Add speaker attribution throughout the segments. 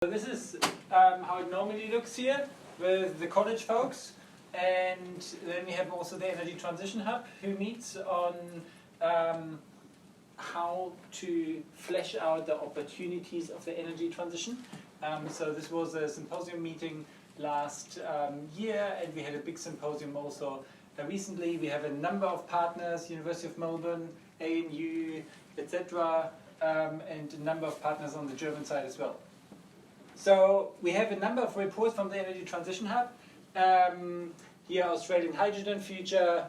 Speaker 1: So this is how it normally looks here with the college folks, and then we have also the Energy Transition Hub who meets on how to flesh out the opportunities of the energy transition. So this was a symposium meeting last year, and we had a big symposium also recently. We have a number of partners, University of Melbourne, ANU, etc., and a number of partners on the German side as well. So we have a number of reports from the Energy Transition Hub. Here, Australian Hydrogen Future,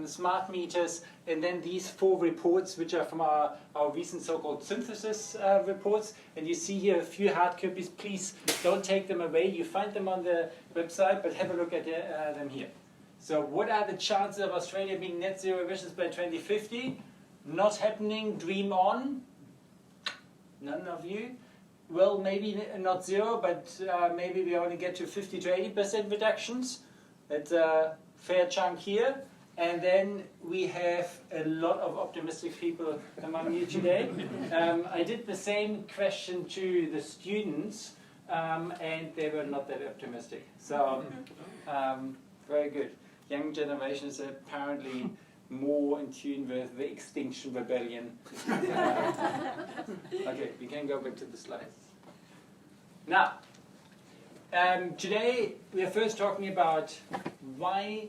Speaker 1: smart meters, and then these 4 reports, which are from our recent so-called synthesis reports. And you see here a few hard copies. Please don't take them away. You find them on the website, but have a look at them here. So what are the chances of Australia being net zero emissions by 2050? Not happening, dream on. None of you. Well, maybe not zero, but maybe we only get to 50 to 80% reductions. That's a fair chunk here. And then we have a lot of optimistic people among you today. I did the same question to the students, and they were not that optimistic. So, very good. Young generation is apparently more in tune with the Extinction Rebellion. Okay, we can go back to the slides. Now, today we are first talking about why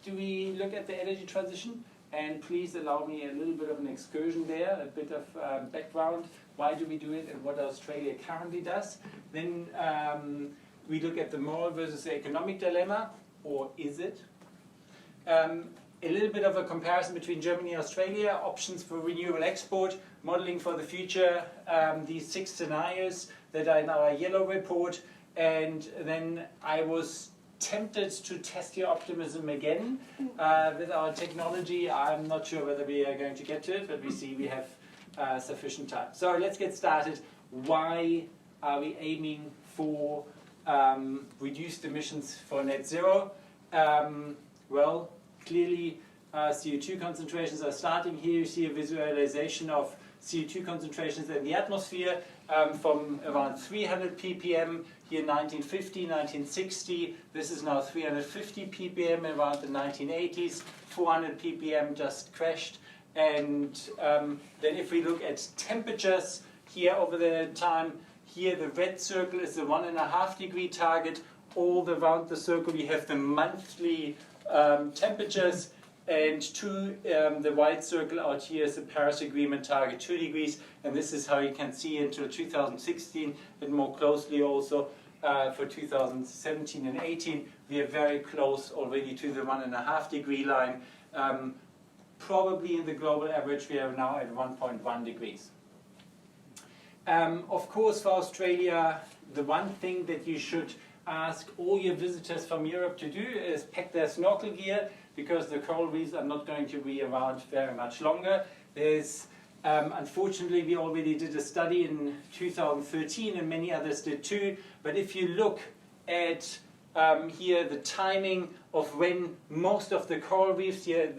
Speaker 1: do we look at the energy transition, and please allow me a little bit of an excursion there, a bit of background, why do we do it and what Australia currently does. Then we look at the moral versus the economic dilemma, or is it? A little bit of a comparison between Germany and Australia, options for renewable export, modeling for the future, these 6 scenarios that are in our yellow report, and then I was tempted to test your optimism again with our technology. I'm not sure whether we are going to get to it, but we see we have sufficient time. So let's get started. Why are we aiming for reduced emissions for net zero? Well, clearly CO2 concentrations are starting here. You see a visualization of CO2 concentrations in the atmosphere from around 300 ppm here in 1950, 1960. This is now 350 ppm around the 1980s. 400 ppm just crashed. And then if we look at temperatures here over the time, here the red circle is the 1.5 degree target. All around the circle we have the monthly temperatures, and the white circle out here is the Paris Agreement target, 2 degrees, and this is how you can see until 2016, and more closely also for 2017 and 18. We are very close already to the 1.5 degree line. Probably in the global average we are now at 1.1 degrees. Of course, for Australia, the one thing that you should ask all your visitors from Europe to do is pack their snorkel gear, because the coral reefs are not going to be around very much longer. There's, unfortunately, we already did a study in 2013, and many others did too, but if you look at here the timing of when most of the coral reefs here,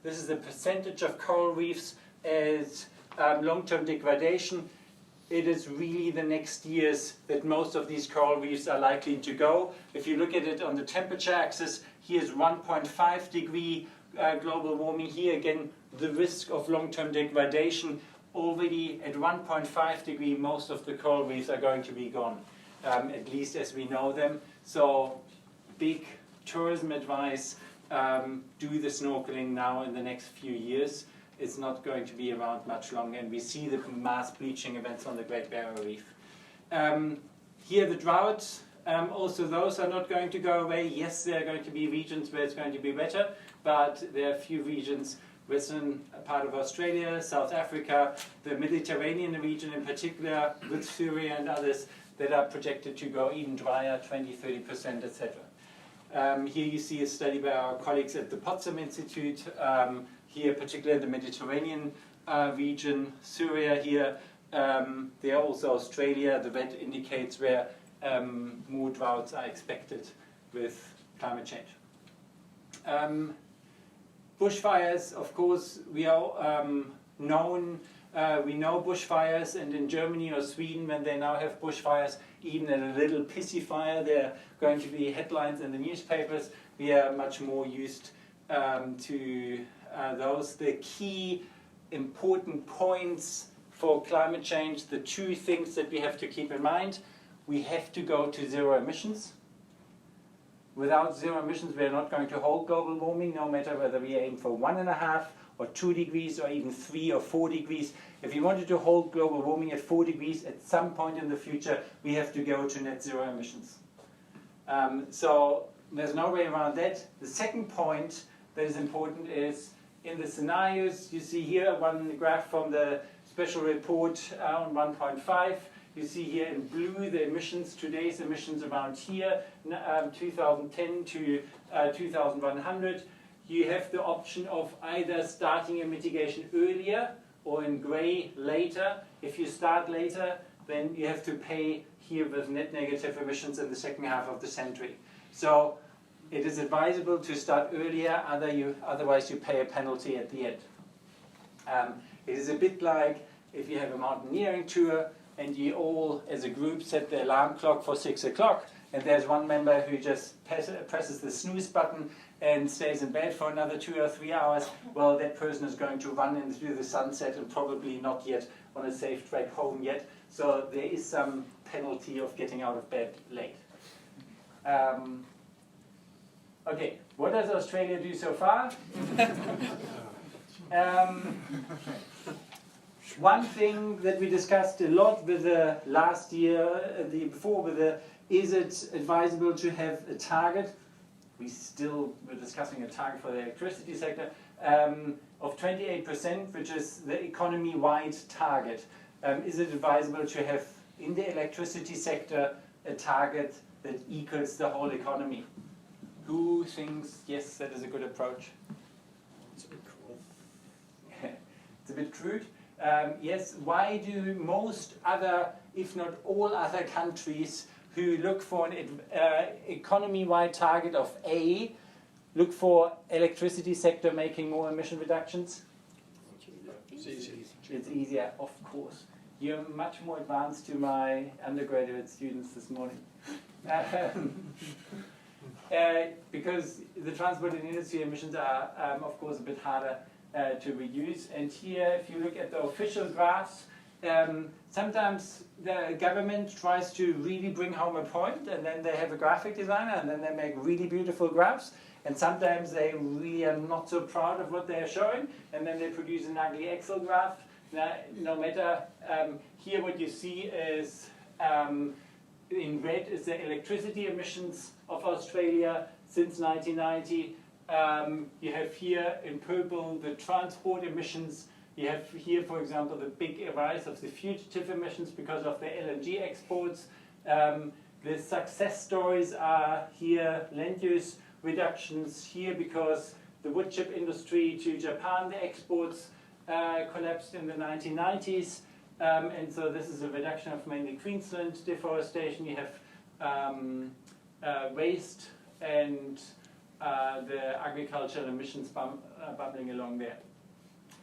Speaker 1: this is the percentage of coral reefs as long-term degradation. It is really the next years that most of these coral reefs are likely to go. If you look at it on the temperature axis, here's 1.5 degree global warming. Here again, the risk of long-term degradation. Already at 1.5 degree, most of the coral reefs are going to be gone, at least as we know them. So big tourism advice, do the snorkeling now in the next few years. It's not going to be around much longer, and we see the mass bleaching events on the Great Barrier Reef. Here the droughts, also those are not going to go away. Yes, there are going to be regions where it's going to be better, but there are a few regions, western part of Australia, South Africa, the Mediterranean region in particular, with Syria and others, that are projected to go even drier, 20–30%, etc. Here you see a study by our colleagues at the Potsdam Institute, here particularly in the Mediterranean region, Syria here, there also Australia. The red indicates where more droughts are expected with climate change. Bushfires, of course, we are known We know bushfires, and in Germany or Sweden, when they now have bushfires, even in a little pissy fire, there are going to be headlines in the newspapers. We are much more used to those. The key important points for climate change, the two things that we have to keep in mind: we have to go to zero emissions. Without zero emissions, we are not going to hold global warming, no matter whether we aim for 1.5 or 2 degrees or even 3 or 4 degrees. If we wanted to hold global warming at 4 degrees, at some point in the future, we have to go to net zero emissions. So there's no way around that. The second point that is important is in the scenarios, you see here one graph from the special report on 1.5. You see here in blue the emissions, today's emissions around here, 2010 to 2100. You have the option of either starting a mitigation earlier or in grey later. If you start later, then you have to pay here with net negative emissions in the second half of the century. So it is advisable to start earlier, otherwise you pay a penalty at the end. It is a bit like if you have a mountaineering tour and you all as a group set the alarm clock for 6 o'clock, and there's one member who just presses the snooze button and stays in bed for another 2 or 3 hours. Well, that person is going to run into the sunset and probably not yet on a safe trek home yet. So there is some penalty of getting out of bed late. Okay, what does Australia do so far? One thing that we discussed a lot with the last year, the year before, with the is it advisable to have a target? We still were discussing a target for the electricity sector of 28%, which is the economy-wide target. Is it advisable to have in the electricity sector a target that equals the whole economy? Who thinks, yes, that is a good approach?
Speaker 2: It's a bit cruel.
Speaker 1: It's a bit crude. Yes, why do most other, if not all other countries who look for an economy-wide target of A, look for electricity sector making more emission reductions?
Speaker 2: It's easy.
Speaker 1: It's easier, of course. You're much more advanced to my undergraduate students this morning. Because the transport and industry emissions are, of course, a bit harder to reduce. And here, if you look at the official graphs, sometimes the government tries to really bring home a point, and then they have a graphic designer, and then they make really beautiful graphs. And sometimes they really are not so proud of what they are showing, and then they produce an ugly Excel graph. Now, no matter, here what you see is, in red is the electricity emissions of Australia since 1990. You have here in purple the transport emissions. You have here, for example, the big rise of the fugitive emissions because of the LNG exports. The success stories are here land use reductions here because the wood chip industry to Japan, the exports collapsed in the 1990s. And so this is a reduction of mainly Queensland deforestation. You have waste and the agricultural emissions bubbling along there.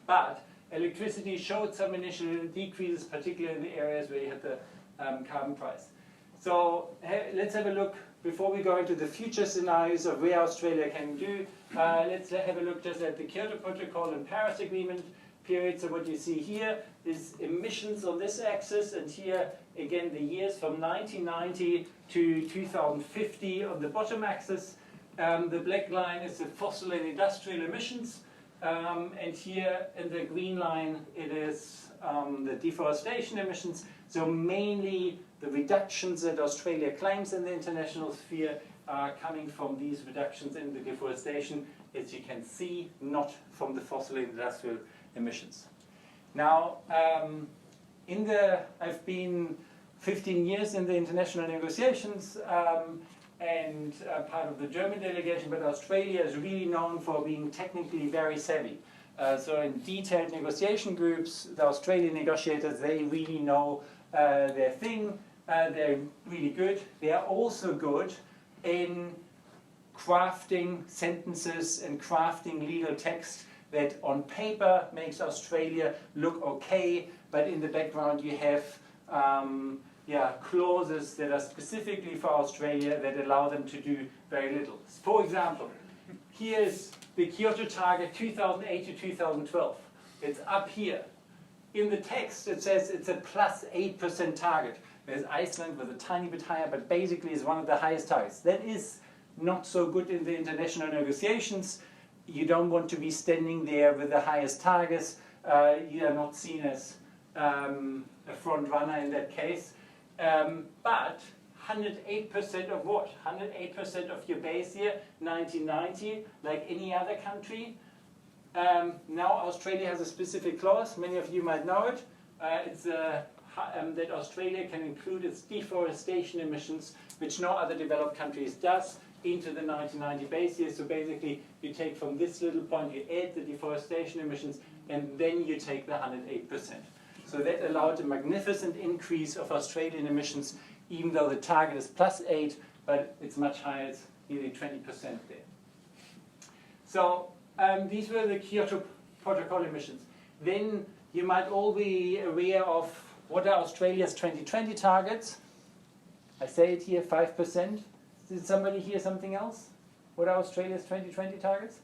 Speaker 1: But electricity showed some initial decreases, particularly in the areas where you had the carbon price. So let's have a look, before we go into the future scenarios of where Australia can do, let's have a look just at the Kyoto Protocol and Paris Agreement period. So what you see here is emissions on this axis, and here again the years from 1990 to 2050 on the bottom axis. The black line is the fossil and industrial emissions, and here in the green line it is the deforestation emissions. So mainly the reductions that Australia claims in the international sphere are coming from these reductions in the deforestation, as you can see, not from the fossil and industrial emissions. Now, I've been 15 years in the international negotiations, and part of the German delegation, but Australia is really known for being technically very savvy. So in detailed negotiation groups, the Australian negotiators, they really know their thing. They're really good. They are also good in crafting sentences and crafting legal text that on paper makes Australia look okay, but in the background you have clauses that are specifically for Australia that allow them to do very little. For example, here's the Kyoto target 2008 to 2012. It's up here. In the text it says it's a plus 8% target. There's Iceland with a tiny bit higher, but basically is one of the highest targets. That is not so good in the international negotiations. You don't want to be standing there with the highest targets. You are not seen as a front runner in that case. But 108% of what? 108% of your base here, 1990, like any other country. Now Australia has a specific clause, many of you might know it. It's that Australia can include its deforestation emissions, which no other developed countries does, into the 1990 base year. So basically you take from this little point, you add the deforestation emissions, and then you take the 108%. So that allowed a magnificent increase of Australian emissions, even though the target is plus 8, but it's much higher, it's nearly 20% there. So these were the Kyoto Protocol emissions. Then you might all be aware of what are Australia's 2020 targets. I say it here, 5%. Did somebody hear something else? What are Australia's 2020 targets?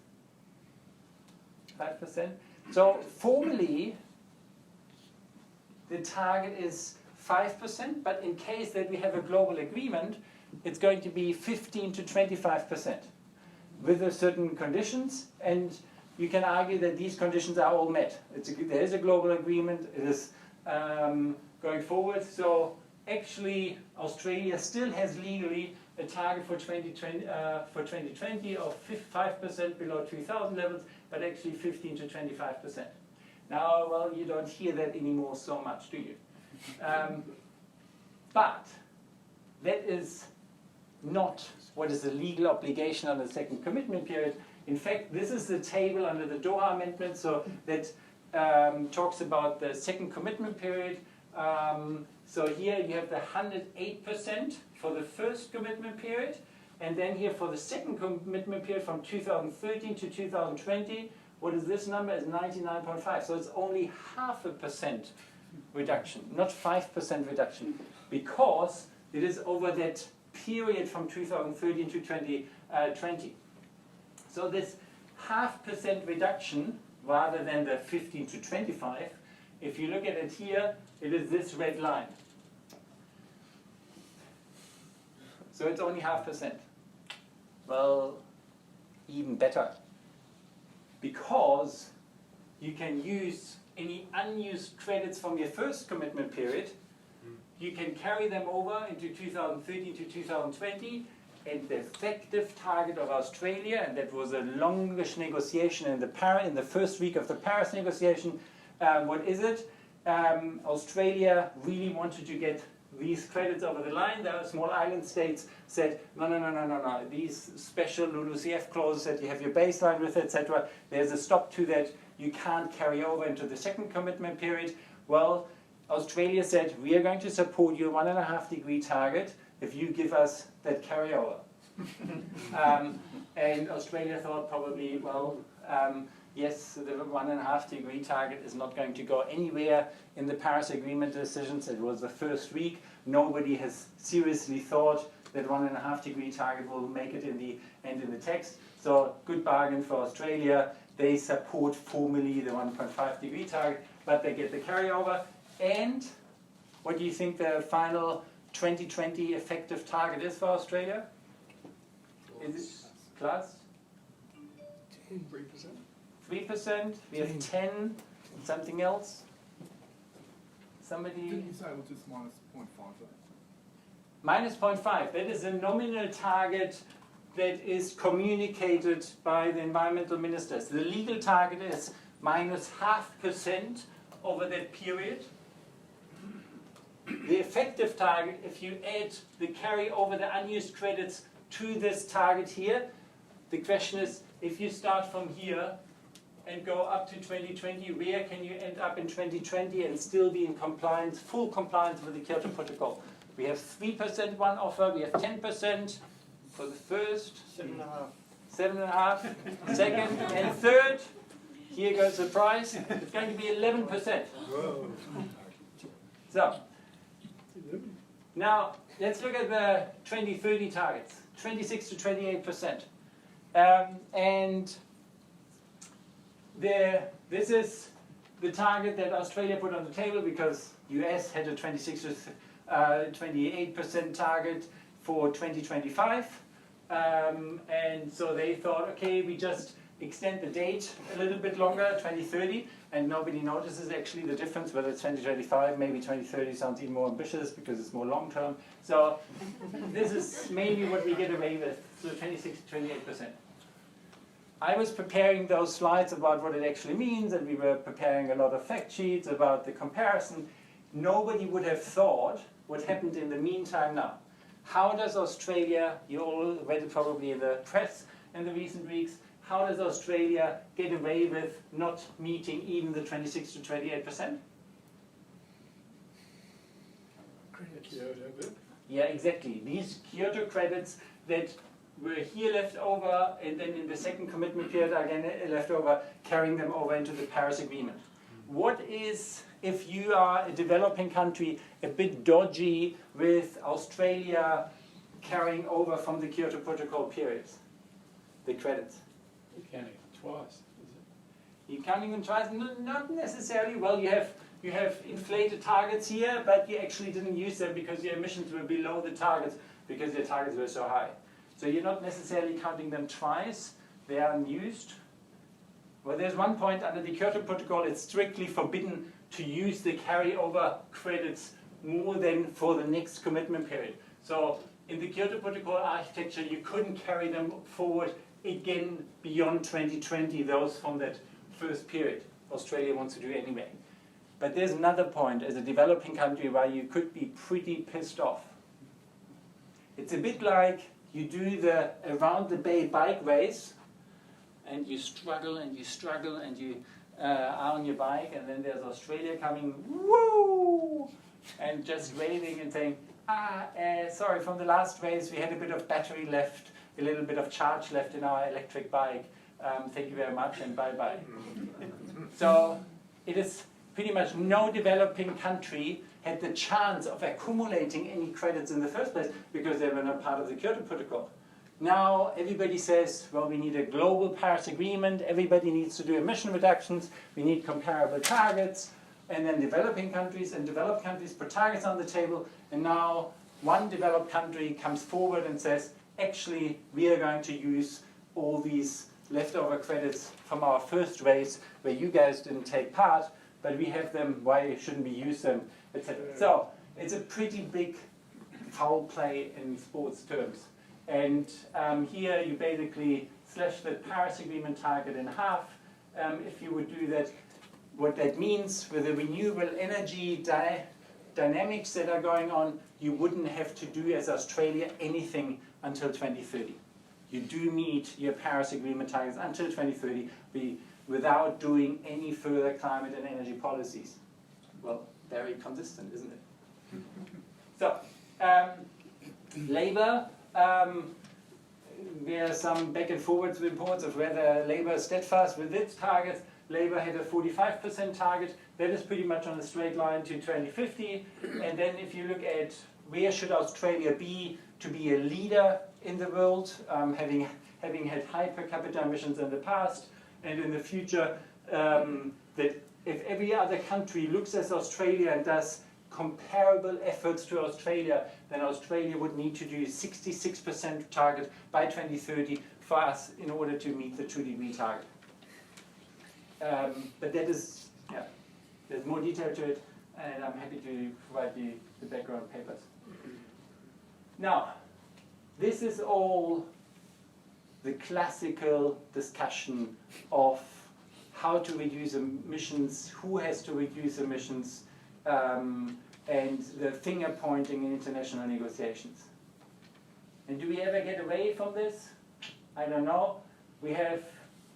Speaker 1: 5%. So formally, the target is 5%, but in case that we have a global agreement, it's going to be 15 to 25% with certain conditions, and you can argue that these conditions are all met. There is a global agreement, it is going forward, so actually Australia still has legally a target for 2020 of 5% below 2000 levels, but actually 15 to 25%. Now, well, you don't hear that anymore so much, do you? But that is not what is the legal obligation on the second commitment period. In fact, this is the table under the Doha Amendment, so that talks about the second commitment period. So here you have the 108% for the first commitment period, and then here for the second commitment period from 2013 to 2020, what is this number? Is 99.5. So it's only 0.5% reduction, not 5% reduction, because it is over that period from 2013 to 2020. So this 0.5% reduction, rather than the 15 to 25, if you look at it here, it is this red line. So it's only 0.5%. Well, even better. Because you can use any unused credits from your first commitment period, you can carry them over into 2013 to 2020, and the effective target of Australia, and that was a longish negotiation in the first week of the Paris negotiation, what is it? Australia really wanted to get these credits over the line. The small island states said, no. These special LULUCF clauses that you have your baseline with, etc., there's a stop to that. You can't carry over into the second commitment period. Well, Australia said, we are going to support your 1.5-degree target if you give us that carryover. And Australia thought probably, well, yes, the 1.5-degree target is not going to go anywhere in the Paris Agreement decisions. It was the first week. Nobody has seriously thought that 1.5-degree target will make it in the end in the text. So good bargain for Australia. They support formally the 1.5-degree target, but they get the carryover. And what do you think the final 2020 effective target is for Australia? Is it plus?
Speaker 2: 3%.
Speaker 1: 3%, we have 10, and something else? Somebody?
Speaker 3: Didn't you say it was just minus 0.5?
Speaker 1: Minus 0.5, that is a nominal target that is communicated by the environmental ministers. The legal target is minus 0.5% over that period. The effective target, if you add the carryover, the unused credits to this target here, the question is, if you start from here and go up to 2020, where can you end up in 2020 and still be in compliance, full compliance with the Kyoto Protocol? We have 3% one offer, we have 10% for the first,
Speaker 2: 7.5.
Speaker 1: 7.5, second, and third. Here goes the price. It's going to be 11%.
Speaker 2: Whoa.
Speaker 1: So, now let's look at the 2030 targets, 26 to 28%. And this is the target that Australia put on the table because US had a 26 to 28% target for 2025. And so they thought, okay, we just extend the date a little bit longer, 2030, and nobody notices actually the difference, whether it's 2025, maybe 2030 sounds even more ambitious because it's more long term. So this is mainly what we get away with, so 26 to 28%. I was preparing those slides about what it actually means, and we were preparing a lot of fact sheets about the comparison. Nobody would have thought what happened in the meantime now. How does Australia, you all read it probably in the press in the recent weeks, how does Australia get away with not meeting even the 26 to 28%?
Speaker 2: Kyoto.
Speaker 1: Yeah, exactly. These Kyoto credits that were here left over, and then in the second commitment period again left over, carrying them over into the Paris Agreement. What is, if you are a developing country, a bit dodgy with Australia carrying over from the Kyoto Protocol periods, the credits?
Speaker 3: You're counting it twice, is it?
Speaker 1: You're counting them twice? Not necessarily. Well, you have inflated targets here, but you actually didn't use them because your emissions were below the targets because your targets were so high. So you're not necessarily counting them twice. They are unused. Well, there's one point under the Kyoto Protocol, it's strictly forbidden to use the carryover credits more than for the next commitment period. So in the Kyoto Protocol architecture, you couldn't carry them forward again beyond 2020, those from that first period. Australia wants to do anyway. But there's another point as a developing country where you could be pretty pissed off. It's a bit like you do the around the bay bike race, and you struggle and you struggle and you are on your bike, and then there's Australia coming, woo, and just waving and saying, sorry, from the last race we had a bit of battery left, a little bit of charge left in our electric bike. Thank you very much and bye-bye. So it is pretty much no developing country had the chance of accumulating any credits in the first place because they were not part of the Kyoto Protocol. Now everybody says, well, we need a global Paris Agreement, everybody needs to do emission reductions, we need comparable targets, and then developing countries and developed countries put targets on the table, and now one developed country comes forward and says, actually, we are going to use all these leftover credits from our first race where you guys didn't take part, but we have them, why shouldn't we use them, etc. So it's a pretty big foul play in sports terms. And here you basically slash the Paris Agreement target in half. If you would do that, what that means with the renewable energy dynamics that are going on, you wouldn't have to do as Australia anything until 2030. You do meet your Paris Agreement targets until 2030 without doing any further climate and energy policies. Well, very consistent, isn't it? So, Labour, there are some back and forwards reports of whether Labour is steadfast with its targets. Labour had a 45% target. That is pretty much on a straight line to 2050. And then if you look at where should Australia be to be a leader in the world, having had high per capita emissions in the past, and in the future, that if every other country looks at Australia and does comparable efforts to Australia, then Australia would need to do 66% target by 2030 for us in order to meet the 2-degree target. But that is, yeah, there's more detail to it, and I'm happy to provide you the background papers. Now, this is all the classical discussion of how to reduce emissions, who has to reduce emissions, and the finger pointing in international negotiations. And do we ever get away from this? I don't know. We have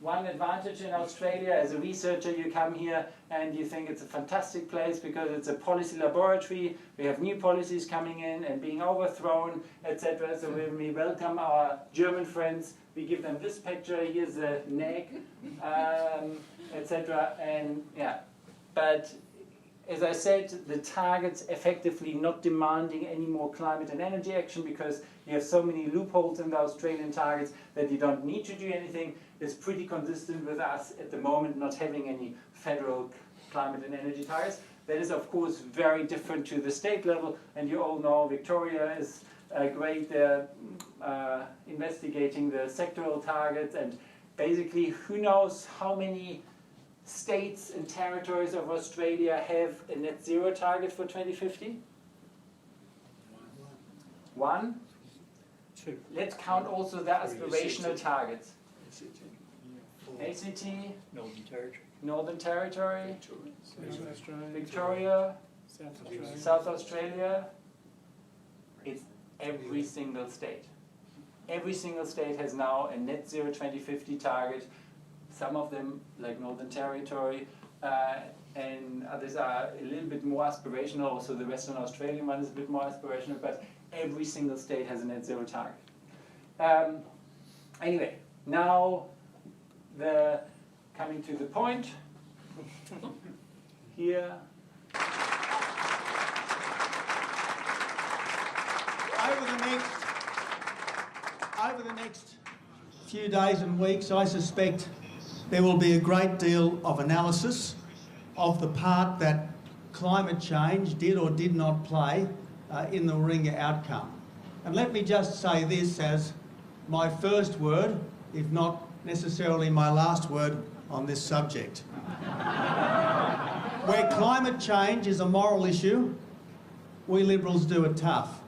Speaker 1: one advantage in Australia, as a researcher, you come here and you think it's a fantastic place because it's a policy laboratory. We have new policies coming in and being overthrown, etc. So when we welcome our German friends, we give them this picture. Here's the neck, etc. And yeah, but as I said, the targets effectively not demanding any more climate and energy action because you have so many loopholes in the Australian targets that you don't need to do anything. It's pretty consistent with us at the moment not having any federal climate and energy targets. That is, of course, very different to the state level, and you all know Victoria is great. They're investigating the sectoral targets, and basically, who knows how many states and territories of Australia have a net zero target for 2050? One?
Speaker 3: Two.
Speaker 1: Let's count also the aspirational targets. ACT,
Speaker 2: Northern Territory.
Speaker 1: Northern Territory,
Speaker 3: South Australia.
Speaker 1: Victoria,
Speaker 3: South Australia.
Speaker 1: South Australia. It's every single state. Every single state has now a net zero 2050 target. Some of them, like Northern Territory, and others are a little bit more aspirational. Also, the Western Australian one is a bit more aspirational, but every single state has a net zero target. Anyway, now coming to the point here.
Speaker 4: Over the next few days and weeks, I suspect there will be a great deal of analysis of the part that climate change did or did not play in the Warringah outcome. And let me just say this as my first word, if not necessarily my last word on this subject. Where climate change is a moral issue, we Liberals do it tough.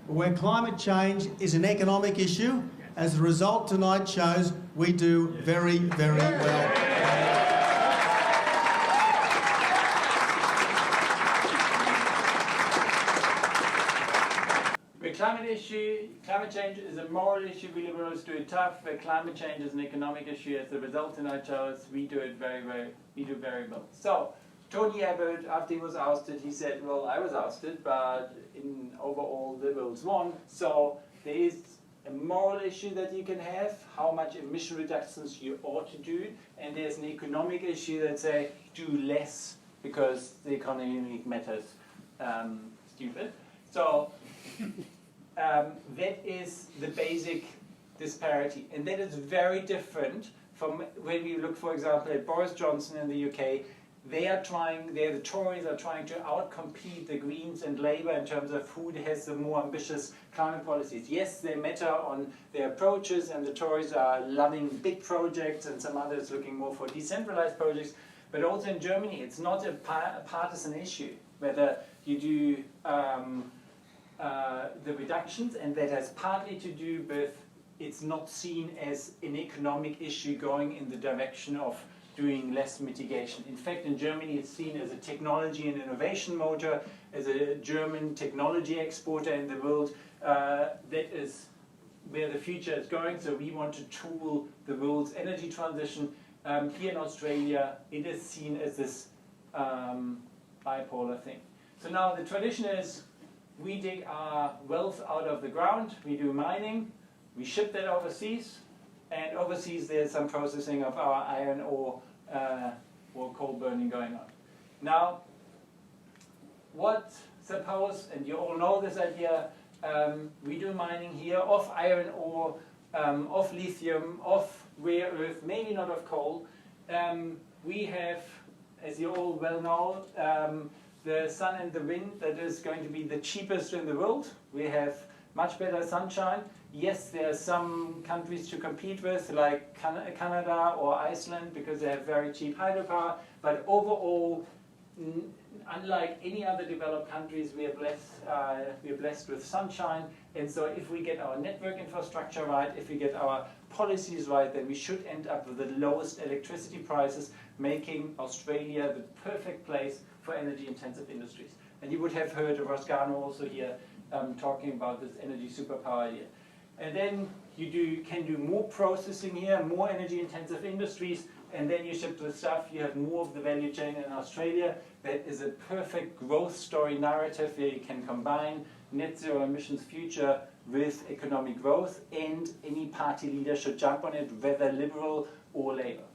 Speaker 4: But where climate change is an economic issue, as the result tonight shows, we do very, very well.
Speaker 1: Where climate change is a moral issue, we Liberals do it tough. Where climate change is an economic issue, as the result tonight shows, we do it very well. So, Tony Abbott, after he was ousted, he said, well, I was ousted, but in overall Liberals won. So there is a moral issue that you can have, how much emission reductions you ought to do, and there's an economic issue that say do less because the economy matters. Stupid. So that is the basic disparity, and that is very different from when we look, for example, at Boris Johnson in the UK. The Tories are trying to outcompete the Greens and Labour in terms of who has the more ambitious climate policies. Yes, they matter on their approaches, and the Tories are loving big projects and some others looking more for decentralized projects. But also in Germany, it's not a partisan issue whether you do the reductions, and that has partly to do with it's not seen as an economic issue going in the direction of doing less mitigation. In fact, in Germany, it's seen as a technology and innovation motor, as a German technology exporter in the world. That is where the future is going, so we want to tool the world's energy transition. Here in Australia, it is seen as this bipolar thing. So now the tradition is we dig our wealth out of the ground, we do mining, we ship that overseas, and overseas there's some processing of our iron ore or coal burning going on. Now, suppose, and you all know this idea, we do mining here of iron ore, of lithium, of rare earth, maybe not of coal. We have, as you all well know, the sun and the wind that is going to be the cheapest in the world. We have much better sunshine. Yes, there are some countries to compete with, like Canada or Iceland, because they have very cheap hydropower. But overall, unlike any other developed countries, we are blessed with sunshine. And so if we get our network infrastructure right, if we get our policies right, then we should end up with the lowest electricity prices, making Australia the perfect place for energy-intensive industries. And you would have heard Rosgano also here talking about this energy superpower here. And then you can do more processing here, more energy intensive industries, and then you ship the stuff, you have more of the value chain in Australia. That is a perfect growth story narrative where you can combine net zero emissions future with economic growth, and any party leader should jump on it, whether Liberal or Labour.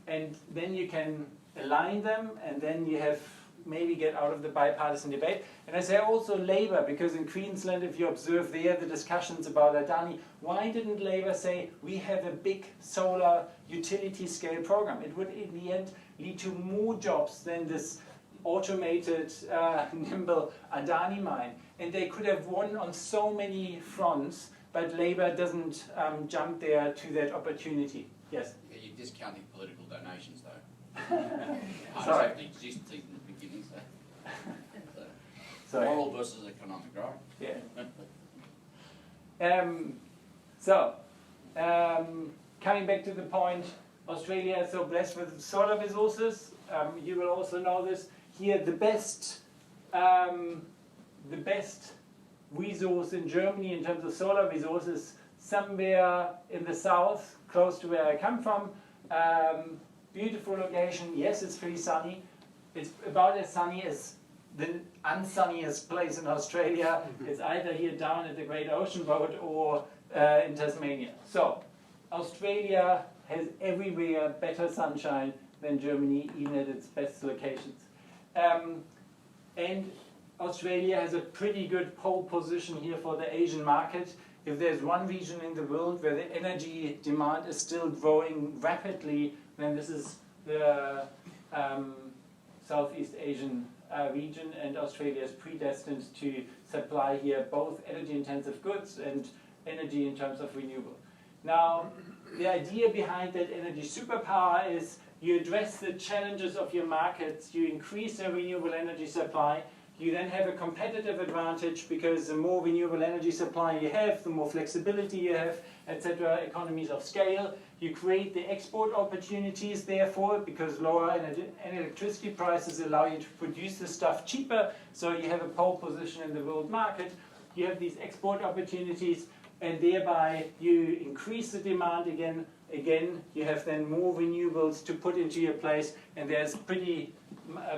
Speaker 1: And then you can align them, and then you have maybe get out of the bipartisan debate. And I say also Labour, because in Queensland, if you observe there the discussions about Adani, why didn't Labour say we have a big solar utility scale program? It would in the end lead to more jobs than this automated, nimble Adani mine. And they could have won on so many fronts, but Labour doesn't jump there to that opportunity. Yes?
Speaker 5: Yeah, you're discounting political donations, though.
Speaker 1: Sorry.
Speaker 5: It existed in the beginning, so.
Speaker 1: Sorry.
Speaker 5: Moral versus economic, right?
Speaker 1: Yeah. Coming back to the point, Australia is so blessed with solar resources. You will also know this. Here, the best resource in Germany in terms of solar resources, somewhere in the south, close to where I come from. Beautiful location. Yes, it's pretty sunny. It's about as sunny as the unsunniest place in Australia. It's either here down at the Great Ocean Road or in Tasmania. So, Australia has everywhere better sunshine than Germany, even at its best locations. And Australia has a pretty good pole position here for the Asian market. If there's one region in the world where the energy demand is still growing rapidly, then this is the Southeast Asian region, and Australia is predestined to supply here both energy-intensive goods and energy in terms of renewable. Now, the idea behind that energy superpower is you address the challenges of your markets, you increase the renewable energy supply, you then have a competitive advantage because the more renewable energy supply you have, the more flexibility you have, etc., economies of scale. You create the export opportunities, therefore, because lower electricity prices allow you to produce the stuff cheaper, so you have a pole position in the world market. You have these export opportunities, and thereby you increase the demand again. Again, you have then more renewables to put into your place, and there's pretty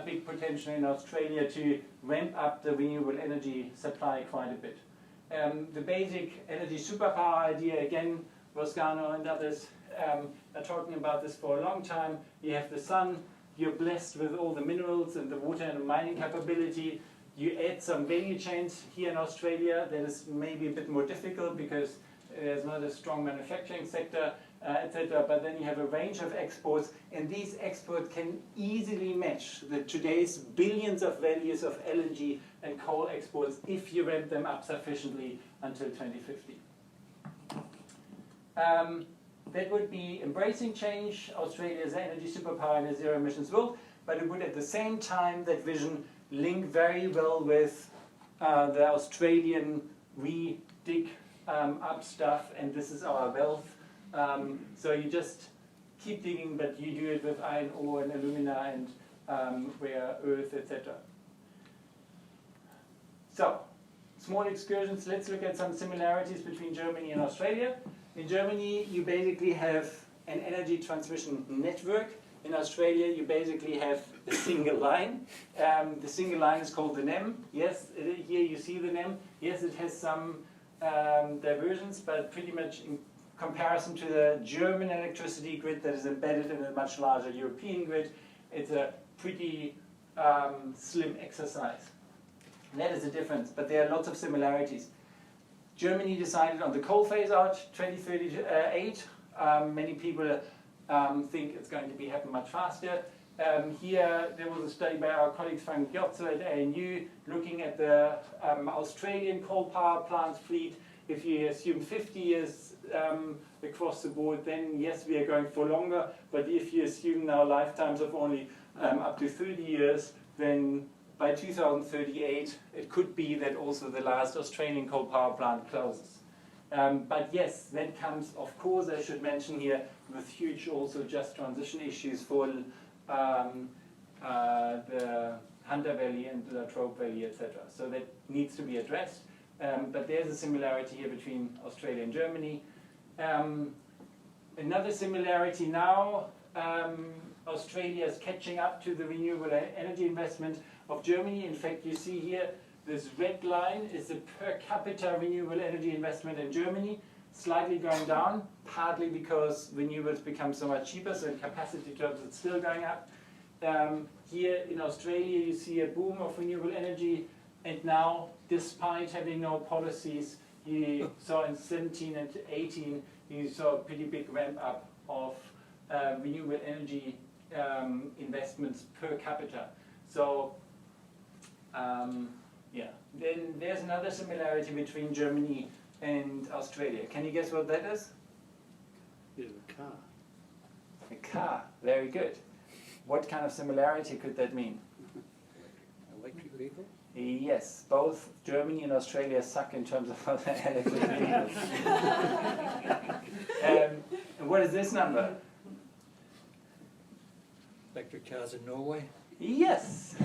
Speaker 1: big potential in Australia to ramp up the renewable energy supply quite a bit. The basic energy superpower idea, again, Roscano and others are talking about this for a long time. You have the sun, you're blessed with all the minerals and the water and the mining capability. You add some value chains here in Australia that is maybe a bit more difficult because there's not a strong manufacturing sector, etc. But then you have a range of exports, and these exports can easily match today's billions of values of LNG and coal exports if you ramp them up sufficiently until 2050. That would be embracing change, Australia's energy superpower in a zero emissions world, but it would at the same time, that vision, link very well with the Australian we dig up stuff, and this is our wealth. So you just keep digging, but you do it with iron ore and alumina and rare earth, etc. So, small excursions. Let's look at some similarities between Germany and Australia. In Germany, you basically have an energy transmission network. In Australia, you basically have a single line. The single line is called the NEM. Yes, here you see the NEM. Yes, it has some diversions, but pretty much in comparison to the German electricity grid that is embedded in a much larger European grid, it's a pretty slim exercise. And that is the difference, but there are lots of similarities. Germany decided on the coal phase out 2038. Many people think it's going to happen much faster. Here there was a study by our colleagues Frank Giotzo at ANU looking at the Australian coal power plants fleet. If you assume 50 years across the board, then yes, we are going for longer. But if you assume now lifetimes of only up to 30 years, then by 2038, it could be that also the last Australian coal power plant closes. But yes, that comes, of course, I should mention here, with huge also just transition issues for the Hunter Valley and the Latrobe Valley, etc. So that needs to be addressed. But there's a similarity here between Australia and Germany. Another similarity now, Australia is catching up to the renewable energy investment of Germany. In fact, you see here, this red line is the per capita renewable energy investment in Germany, slightly going down, partly because renewables become so much cheaper, so in capacity terms it's still going up. Here in Australia you see a boom of renewable energy, and now, despite having no policies, you saw in 17 and 18, you saw a pretty big ramp up of renewable energy investments per capita. So, yeah. Then there's another similarity between Germany and Australia. Can you guess what that is?
Speaker 3: Is a car.
Speaker 1: A car. Very good. What kind of similarity could that mean?
Speaker 2: Electric vehicle?
Speaker 1: Yes, both Germany and Australia suck in terms of electric vehicles. And what is this number?
Speaker 2: Electric cars in Norway?
Speaker 1: Yes.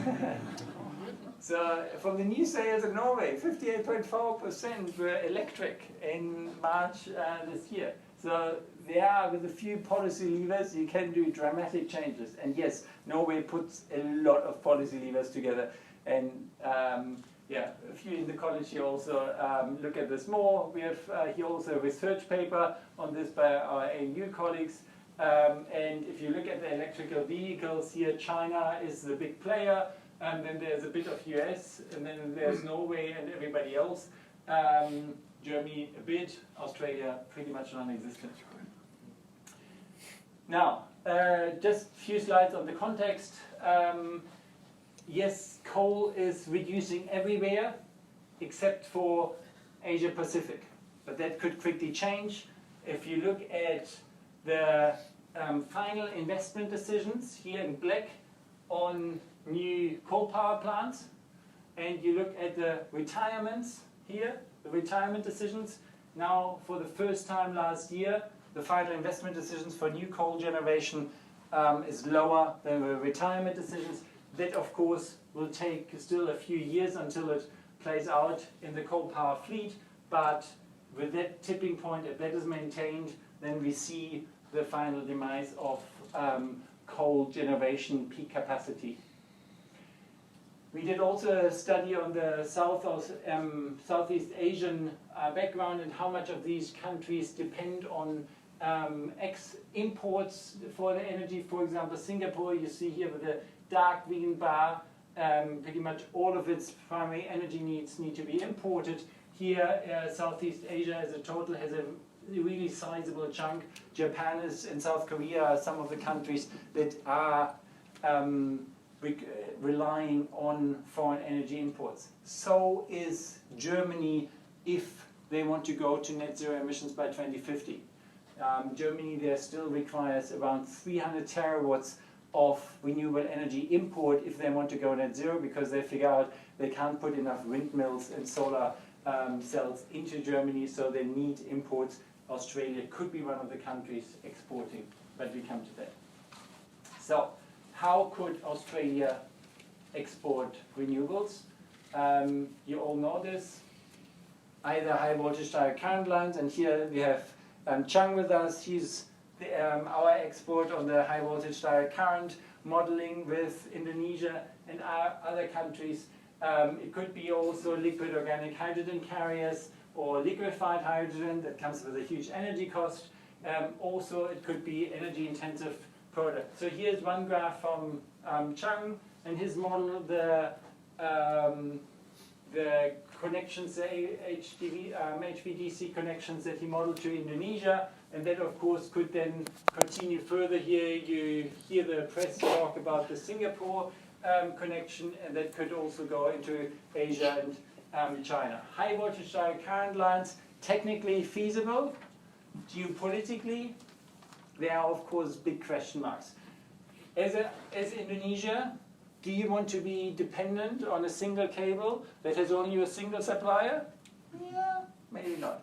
Speaker 1: So from the new sales in Norway, 58.4% were electric in March this year. So there, with a few policy levers, you can do dramatic changes. And yes, Norway puts a lot of policy levers together. And yeah, a few in the college here also look at this more. We have here also a research paper on this by our ANU colleagues. And if you look at the electrical vehicles here, China is the big player, and then there's a bit of US, and then there's Norway and everybody else. Germany a bit, Australia pretty much non-existent. Now, just a few slides on the context. Yes, coal is reducing everywhere except for Asia Pacific, but that could quickly change. If you look at the final investment decisions here in black on new coal power plants, and you look at the retirements here, the retirement decisions, now for the first time last year, the final investment decisions for new coal generation is lower than the retirement decisions. That, of course, will take still a few years until it plays out in the coal power fleet, but with that tipping point, if that is maintained, then we see the final demise of coal generation peak capacity. We did also a study on the Southeast Asian background and how much of these countries depend on imports for the energy. For example, Singapore, you see here with the dark green bar, pretty much all of its primary energy needs need to be imported. Here, Southeast Asia as a total has a really sizable chunk. Japan is, and South Korea are some of the countries that are relying on foreign energy imports. So is Germany if they want to go to net zero emissions by 2050. Germany there still requires around 300 terawatts of renewable energy import if they want to go net zero, because they figure out they can't put enough windmills and solar cells into Germany, so they need imports. Australia could be one of the countries exporting, but we come to that. So, how could Australia export renewables? You all know this. Either high voltage direct current lines, and here we have Chang with us. He's our expert on the high voltage direct current modeling with Indonesia and other countries. It could be also liquid organic hydrogen carriers or liquefied hydrogen that comes with a huge energy cost. Also, it could be energy intensive products. So here's one graph from Chang and his model, the connections, the HVDC connections that he modeled to Indonesia, and that of course could then continue further. Here you hear the press talk about the Singapore connection, and that could also go into Asia and China. High voltage direct current lines, technically feasible. Geopolitically, there are of course big question marks. As Indonesia, do you want to be dependent on a single cable that has only a single supplier? Yeah, maybe not.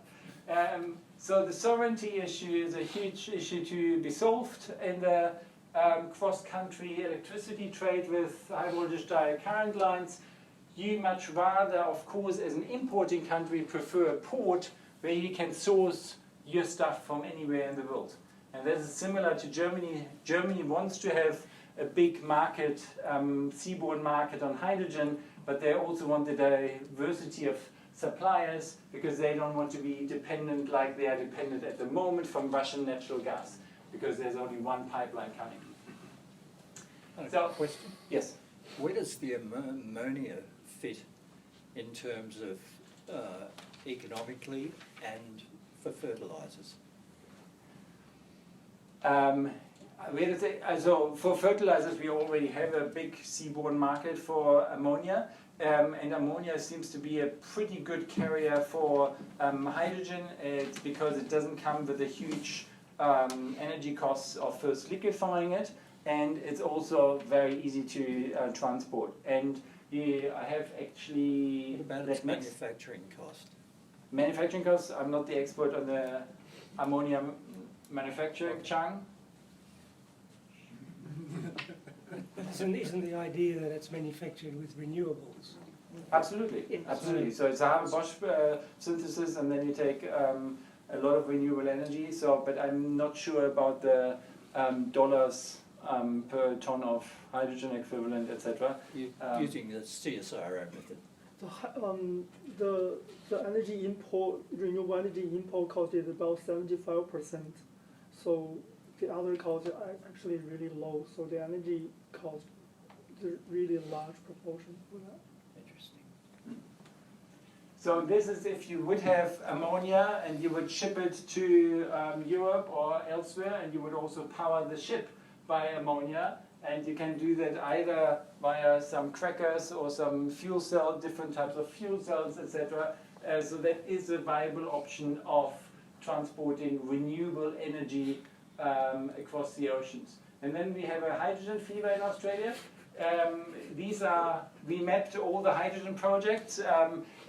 Speaker 1: So the sovereignty issue is a huge issue to be solved in the cross-country electricity trade with high voltage direct current lines. you much rather, of course, as an importing country, prefer a port where you can source your stuff from anywhere in the world. And that is similar to Germany. Germany wants to have a big market, seaborne market on hydrogen, but they also want the diversity of suppliers because they don't want to be dependent like they are dependent at the moment from Russian natural gas, because there's only one pipeline coming. So,
Speaker 2: question.
Speaker 1: yes.
Speaker 2: Where does the ammonia fit in terms of economically and for fertilizers?
Speaker 1: Where does it, so for fertilizers, we already have a big seaborne market for ammonia, and ammonia seems to be a pretty good carrier for hydrogen. It's because it doesn't come with the huge energy costs of first liquefying it, and it's also very easy to transport. And I have actually...
Speaker 2: What about its manufacturing cost?
Speaker 1: Manufacturing costs, I'm not the expert on the ammonia manufacturing. Chang?
Speaker 6: Isn't the idea that it's manufactured with renewables?
Speaker 1: Absolutely, absolutely. So it's a Haber-Bosch synthesis, and then you take a lot of renewable energy. So, but I'm not sure about the dollars per ton of hydrogen equivalent, etc.
Speaker 2: Using the CSIRO method.
Speaker 7: The energy import, renewable energy import cost is about 75%. So the other costs are actually really low. So the energy cost is a really large proportion for that.
Speaker 2: Interesting.
Speaker 1: So this is if you would have ammonia and you would ship it to Europe or elsewhere, and you would also power the ship by ammonia, and you can do that either via some crackers or some fuel cell, different types of fuel cells, etc. So that is a viable option of transporting renewable energy across the oceans. And then we have a hydrogen fever in Australia. We mapped all the hydrogen projects,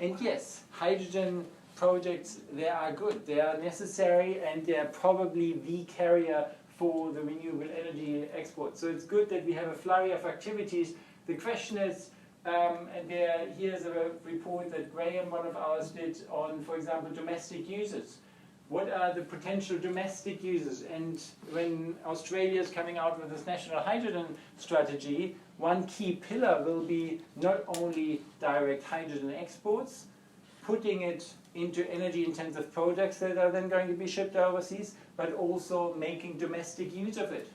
Speaker 1: and yes, hydrogen projects, they are good, they are necessary, and they are probably the carrier for the renewable energy export. So it's good that we have a flurry of activities. The question is, and here's a report that Graham, one of ours, did on, for example, domestic users. What are the potential domestic users? And when Australia is coming out with this national hydrogen strategy, one key pillar will be not only direct hydrogen exports, putting it into energy-intensive products that are then going to be shipped overseas, but also making domestic use of it.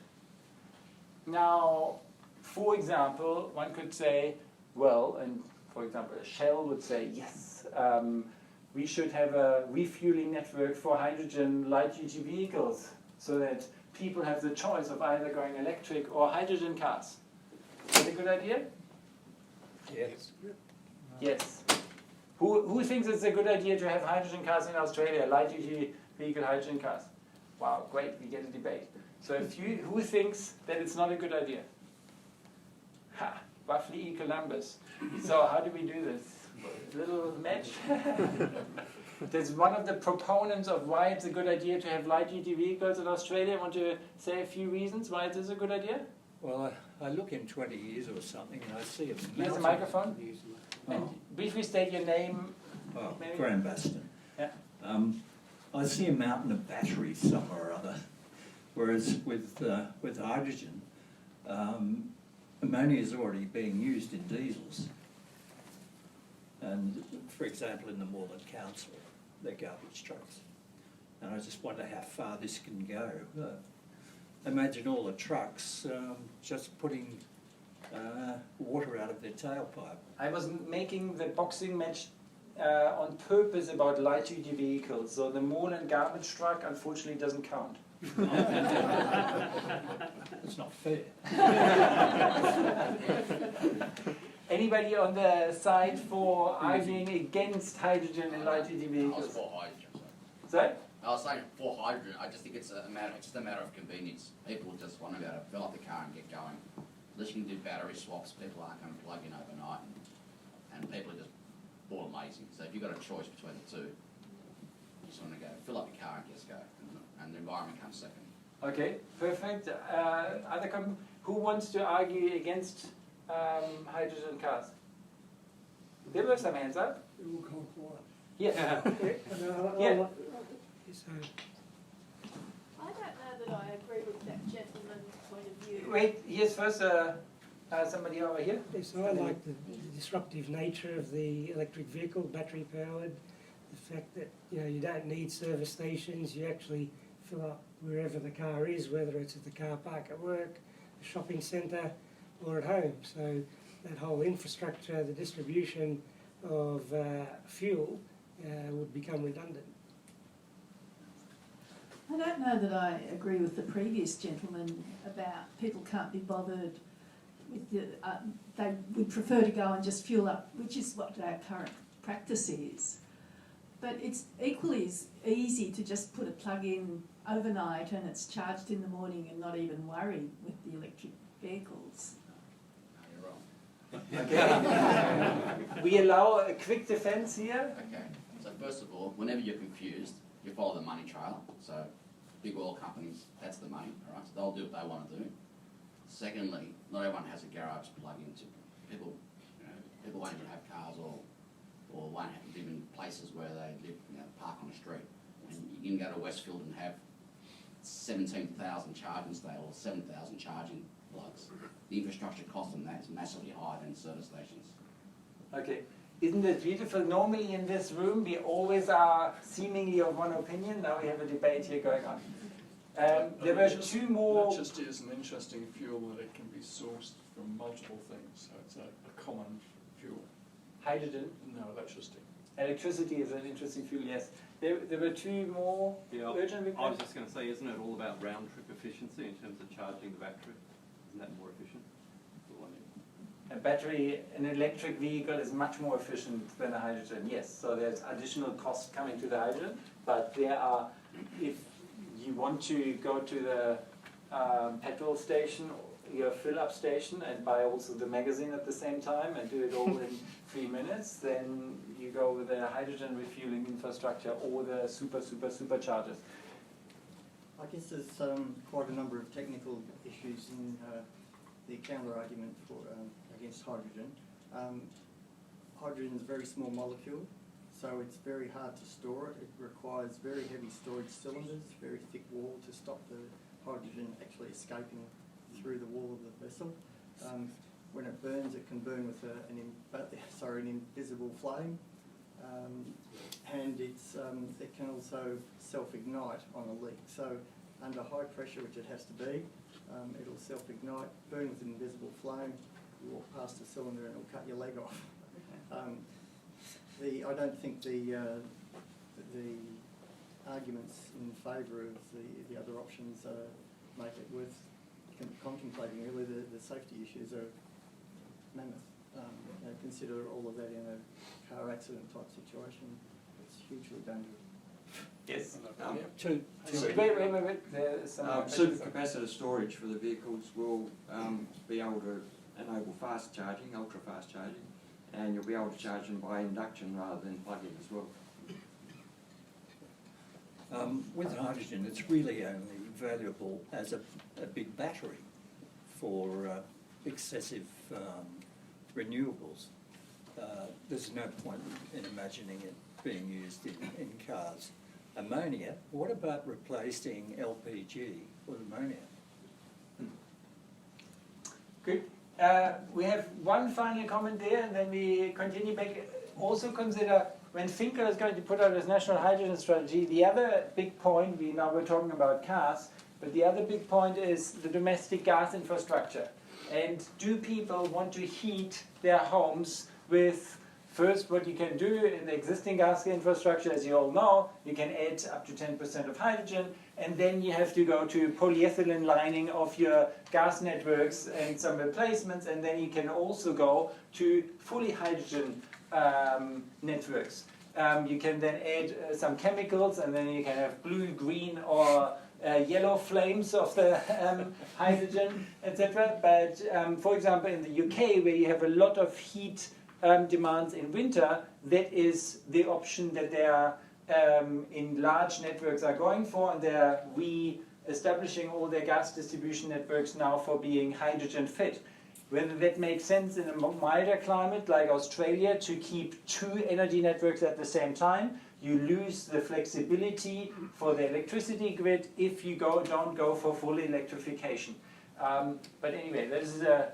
Speaker 1: Now, for example, one could say, well, and for example, Shell would say, yes, we should have a refueling network for hydrogen light-duty vehicles so that people have the choice of either going electric or hydrogen cars. Is that a good idea?
Speaker 2: Yes.
Speaker 1: Yes. Who thinks it's a good idea to have hydrogen cars in Australia, light-duty vehicle hydrogen cars? Wow, great, we get a debate. So who thinks that it's not a good idea? Ha, roughly equal numbers. So how do we do this? A little match? There's one of the proponents of why it's a good idea to have light-duty vehicles in Australia. Want to say a few reasons why it is a good idea?
Speaker 2: Well, I look in 20 years or something and I see a mountain.
Speaker 1: Here's a microphone. And briefly state your name.
Speaker 8: Oh,
Speaker 1: maybe.
Speaker 8: Graham Baston.
Speaker 1: Yeah.
Speaker 8: I see a mountain of batteries somewhere or other, whereas with hydrogen, ammonia is already being used in diesels. And for example, in the Moreland Council, they're garbage trucks. And I just wonder how far this can go. Imagine all the trucks just putting water out of their tailpipe.
Speaker 1: I was making the boxing match on purpose about light-duty vehicles, so the Moreland garbage truck unfortunately doesn't count.
Speaker 2: It's not fair.
Speaker 1: Anybody on the side for arguing against hydrogen in light-duty
Speaker 5: I was
Speaker 1: vehicles?
Speaker 5: for hydrogen.
Speaker 1: Sorry?
Speaker 5: I was saying for hydrogen. I just think it's just a matter of convenience. People just want to be able to fill up the car and get going. Unless you can do battery swaps, people aren't going to plug in overnight, and people are just born lazy. So if you've got a choice between the two, you just want to go fill up your car and just go, and the environment comes second.
Speaker 1: Okay, perfect. Who wants to argue against hydrogen cars? There were some hands up.
Speaker 6: They're all cold water.
Speaker 1: Yes.
Speaker 6: Yeah. So,
Speaker 9: I don't know that I agree with that gentleman's point of view.
Speaker 1: Wait, here's first somebody over here.
Speaker 6: so I like the disruptive nature of the electric vehicle, battery powered. The fact that you don't need service stations. You actually fill up wherever the car is, whether it's at the car park at work, the shopping centre, or at home. So that whole infrastructure, the distribution of fuel would become redundant.
Speaker 10: I don't know that I agree with the previous gentleman about people can't be bothered with the, they would prefer to go and just fuel up, which is what our current practice is. But it's equally as easy to just put a plug in overnight and it's charged in the morning and not even worry with the electric vehicles.
Speaker 5: No, you're wrong.
Speaker 1: Okay. We allow a quick defence here.
Speaker 5: Okay, so first of all, whenever you're confused, you follow the money trail. So big oil companies, that's the money, all right? So they'll do what they want to do. Secondly, not everyone has a garage to plug into. People, people won't even have cars or won't have, live in places where they live, park on the street. And you can go to Westfield and have 17,000 charging stations or 7,000 charging plugs. The infrastructure cost on that is massively higher than service stations.
Speaker 1: Okay. Isn't it beautiful? Normally in this room we always are seemingly of one opinion. Now we have a debate here going on. There were two more.
Speaker 2: Electricity is an interesting fuel that it can be sourced from multiple things, so it's a common fuel.
Speaker 1: Hydrogen.
Speaker 2: No, electricity.
Speaker 1: Electricity is an interesting fuel, yes. There were two more urgent requests.
Speaker 11: I was just going to say, isn't it all about round-trip efficiency in terms of charging the battery? Isn't that more efficient?
Speaker 1: A battery, an electric vehicle is much more efficient than a hydrogen, yes. So there's additional cost coming to the hydrogen, but there are, if you want to go to the petrol station, your fill-up station, and buy also the magazine at the same time and do it all in 3 minutes, then you go with the hydrogen refueling infrastructure or the superchargers.
Speaker 12: I guess there's quite a number of technical issues in the counter-argument for against hydrogen. Hydrogen is a very small molecule, so it's very hard to store it. It requires very heavy storage cylinders, very thick wall to stop the hydrogen actually escaping through the wall of the vessel. When it burns, it can burn with an invisible flame, and it can also self-ignite on a leak. So under high pressure, which it has to be, it'll self-ignite, burn with an invisible flame, you walk past the cylinder and it'll cut your leg off. I don't think the arguments in favour of the other options make it worth contemplating. Really, the safety issues are mammoth. Consider all of that in a car accident type situation. It's hugely dangerous.
Speaker 1: Yes.
Speaker 13: Wait. Supercapacitor storage for the vehicles will be able to enable fast charging, ultra fast charging, and you'll be able to charge them by induction rather than plug-in as well.
Speaker 8: With hydrogen, it's really only valuable as a big battery for excessive renewables. There's no point in imagining it being used in cars. Ammonia, what about replacing LPG with ammonia?
Speaker 1: Good. We have one final comment there, and then we continue back. Also consider, when Finkel is going to put out his national hydrogen strategy, the other big point, we're talking about cars, but the other big point is the domestic gas infrastructure. And do people want to heat their homes with, first, what you can do in the existing gas infrastructure, as you all know, you can add up to 10% of hydrogen, and then you have to go to polyethylene lining of your gas networks and some replacements, and then you can also go to fully hydrogen networks. You can then add some chemicals, and then you can have blue, green, or yellow flames of the hydrogen, etc. But for example, in the UK, where you have a lot of heat demands in winter, that is the option that they are in large networks are going for, and they're re-establishing all their gas distribution networks now for being hydrogen fit. whether that makes sense in a milder climate like Australia to keep two energy networks at the same time. You lose the flexibility for the electricity grid if you don't go for full electrification. But anyway, this is a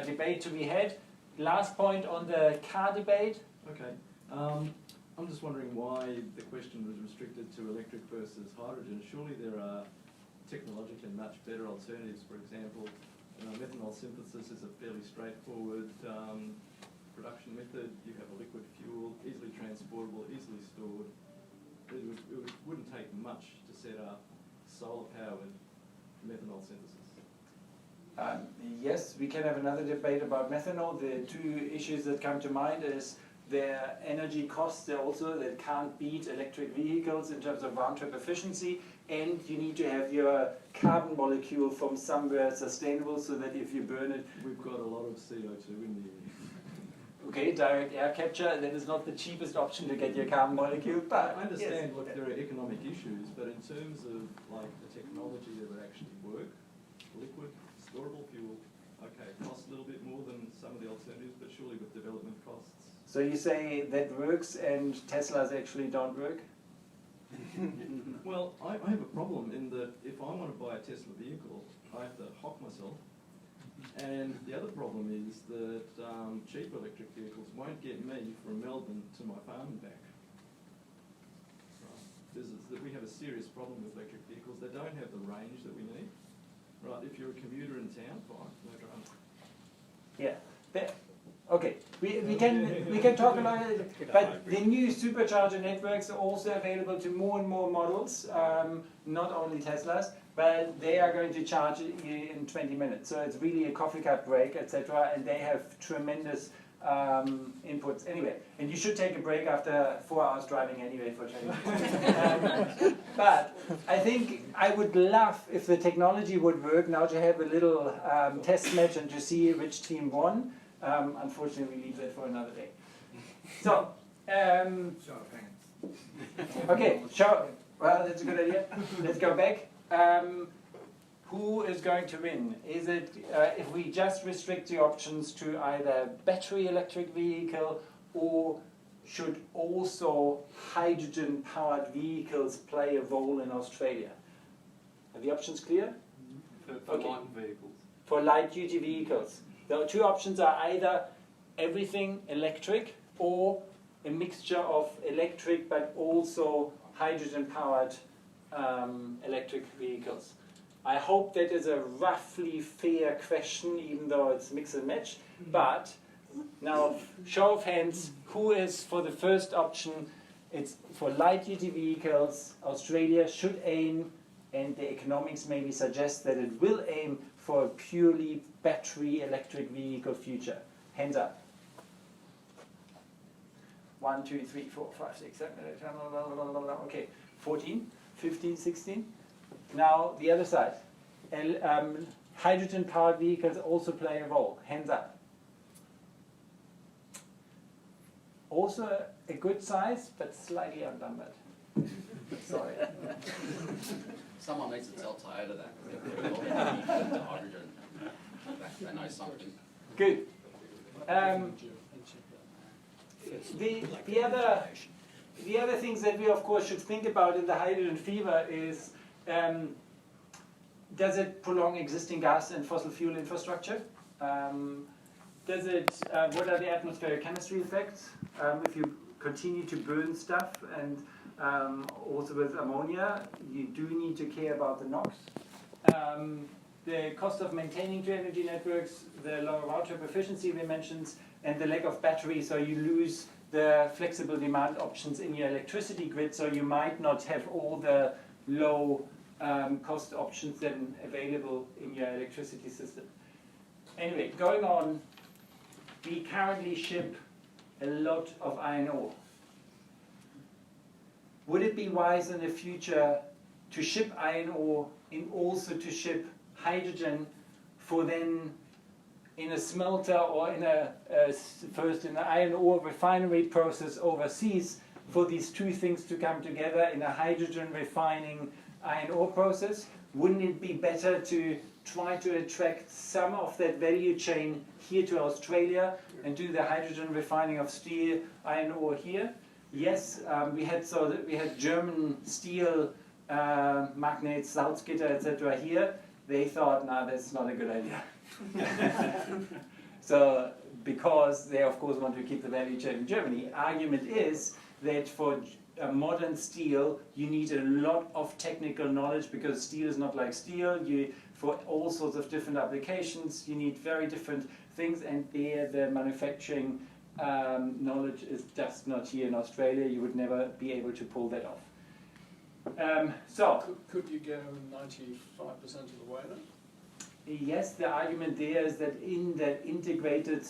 Speaker 1: debate to be had. Last point on the car debate.
Speaker 11: Okay. I'm just wondering why the question was restricted to electric versus hydrogen. Surely there are technologically much better alternatives. For example, methanol synthesis is a fairly straightforward production method. You have a liquid fuel, easily transportable, easily stored. It wouldn't take much to set up solar-powered methanol synthesis.
Speaker 1: Yes, we can have another debate about methanol. The two issues that come to mind is their energy costs also that can't beat electric vehicles in terms of round-trip efficiency, and you need to have your carbon molecule from somewhere sustainable so that if you burn it...
Speaker 11: We've got a lot of CO2 in the air.
Speaker 1: Okay, direct air capture, that is not the cheapest option to get your carbon molecule, but...
Speaker 11: I understand,
Speaker 1: yes.
Speaker 11: look, there are economic issues, but in terms of like the technology that would actually work, liquid, storable fuel, okay, costs a little bit more than some of the alternatives, but surely with development costs.
Speaker 1: So you say that works and Teslas actually don't work?
Speaker 11: Well, I have a problem in that if I want to buy a Tesla vehicle, I have to hock myself. And the other problem is that cheap electric vehicles won't get me from Melbourne to my farm and back. Right. We have a serious problem with electric vehicles. They don't have the range that we need. Right, if you're a commuter in town, fine, no drama.
Speaker 1: Yeah. Okay, we can talk about it, but the new supercharger networks are also available to more and more models, not only Teslas, but they are going to charge you in 20 minutes. So it's really a coffee cup break, etc. And they have tremendous inputs anyway. And you should take a break after 4 hours driving anyway for 20 minutes. But I think I would love if the technology would work now to have a little test match and to see which team won. Unfortunately, we leave that for another day. So, okay, well, that's a good idea. Let's go back. Who is going to win? Is it if we just restrict the options to either battery electric vehicle, or should also hydrogen-powered vehicles play a role in Australia? Are the options clear?
Speaker 11: For light vehicles.
Speaker 1: For light-duty vehicles. The two options are either everything electric or a mixture of electric but also hydrogen-powered electric vehicles. I hope that is a roughly fair question, even though it's mix and match. But now, show of hands, who is for the first option? It's for light-duty vehicles. Australia should aim, and the economics maybe suggest that it will aim for a purely battery electric vehicle future. Hands up. 1, 2, 3, 4, 5, 6, 7, 8, okay. 14, 15, 16. Now the other side. Hydrogen-powered vehicles also play a role. Hands up. Also a good size, but slightly outnumbered. Sorry.
Speaker 5: Someone needs to tell Toyota that. They're hydrogen. They know something.
Speaker 1: Good. The other things that we of course should think about in the hydrogen fever is does it prolong existing gas and fossil fuel infrastructure? Does it? What are the atmospheric chemistry effects if you continue to burn stuff? And also with ammonia, you do need to care about the NOx. The cost of maintaining two energy networks, the lower round-trip efficiency we mentioned, and the lack of battery, so you lose the flexible demand options in your electricity grid, so you might not have all the low cost options then available in your electricity system. Anyway, going on, we currently ship a lot of iron ore. Would it be wise in the future to ship iron ore and also to ship hydrogen for then in a smelter or in first in an iron ore refinery process overseas for these two things to come together in a hydrogen refining iron ore process? Wouldn't it be better to try to attract some of that value chain here to Australia and do the hydrogen refining of steel, iron ore here. Yes, we had German steel magnates, Salzgitter, etc. here. They thought, nah, that's not a good idea. So, because they of course want to keep the value chain in Germany, argument is that for modern steel you need a lot of technical knowledge, because steel is not like steel. For all sorts of different applications you need very different things, and there the manufacturing knowledge is just not here in Australia. You would never be able to pull that off.
Speaker 2: Could you go 95% of the way then?
Speaker 1: Yes, the argument there is that in that integrated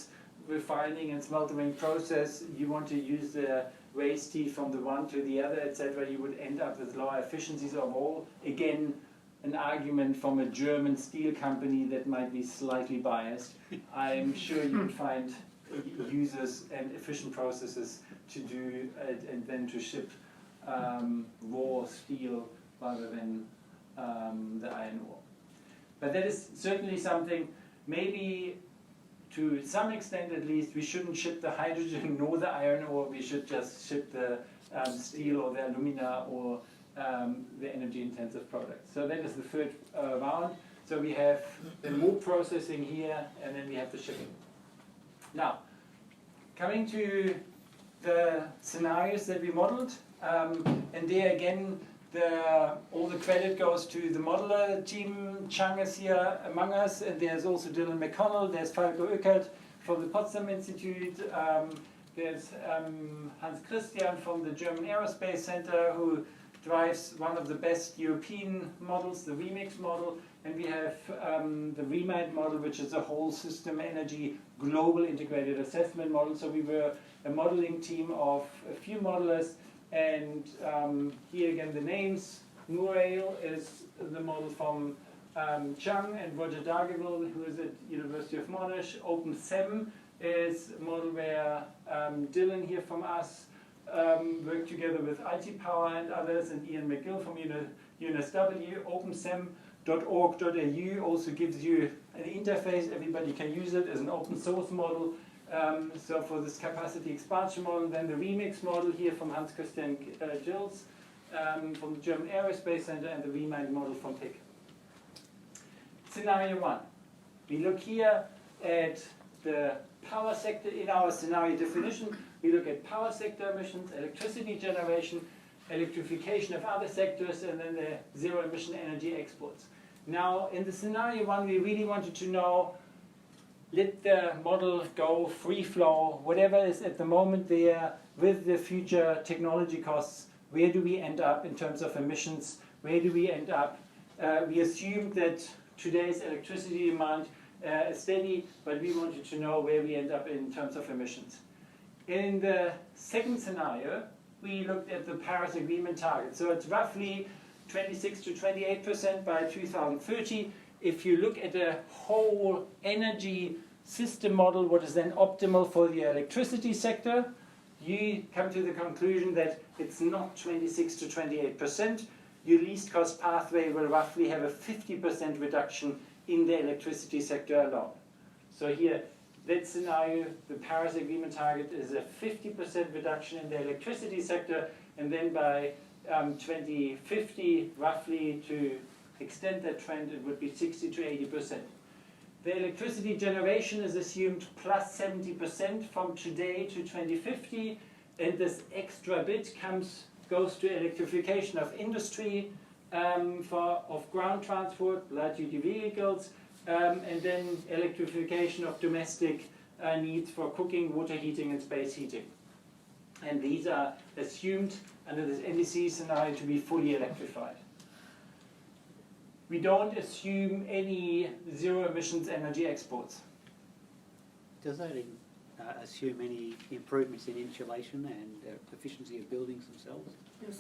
Speaker 1: refining and smeltering process, you want to use the waste heat from the one to the other, etc. You would end up with lower efficiencies of all. Again, an argument from a German steel company that might be slightly biased. I'm sure you would find users and efficient processes to do it, and then to ship raw steel rather than the iron ore. But that is certainly something, maybe to some extent at least, we shouldn't ship the hydrogen nor the iron ore. We should just ship the steel or the alumina or the energy intensive products. So that is the third round. So we have the more processing here, and then we have the shipping. Now, coming to the scenarios that we modeled, and there again, all the credit goes to the modeler team. Chang is here among us, and there's also Dylan McConnell, there's Falko Ueckerdt from the Potsdam Institute, there's Hans Christian from the German Aerospace Center, who drives one of the best European models, the REMIX model, and we have the REMIND model, which is a whole system energy global integrated assessment model. So we were a modeling team of a few modelers. And here again the names. Murail is the model from Chang and Roger Dargeville, who is at University of Monash. OpenSem is a model where Dylan here from us worked together with IT Power and others, and Ian McGill from UNSW. OpenSem.org.au also gives you an interface. Everybody can use it as an open source model. So for this capacity expansion model, then the REMIX model here from Hans Christian Gilles from the German Aerospace Center, and the REMIND model from PIC. Scenario 1. We look here at the power sector. In our scenario definition, we look at power sector emissions, electricity generation, electrification of other sectors, and then the zero emission energy exports. Now, in the scenario 1, we really wanted to know, let the model go free flow, whatever is at the moment there with the future technology costs, where do we end up in terms of emissions, where do we end up? We assumed that today's electricity demand is steady, but we wanted to know where we end up in terms of emissions. In the second scenario, we looked at the Paris Agreement target. So it's roughly 26 to 28% by 2030. If you look at the whole energy system model, what is then optimal for the electricity sector, you come to the conclusion that it's not 26 to 28%. Your least cost pathway will roughly have a 50% reduction in the electricity sector alone. So here, that scenario, the Paris Agreement target is a 50% reduction in the electricity sector, and then by 2050, roughly, to extend that trend, it would be 60 to 80%. The electricity generation is assumed plus 70% from today to 2050, and this extra bit goes to electrification of industry, of ground transport, light-duty vehicles, and then electrification of domestic needs for cooking, water heating, and space heating. And these are assumed under this NDC scenario to be fully electrified. We don't assume any zero emissions energy exports.
Speaker 3: Does that assume any improvements in insulation and efficiency of buildings themselves?
Speaker 7: Yes.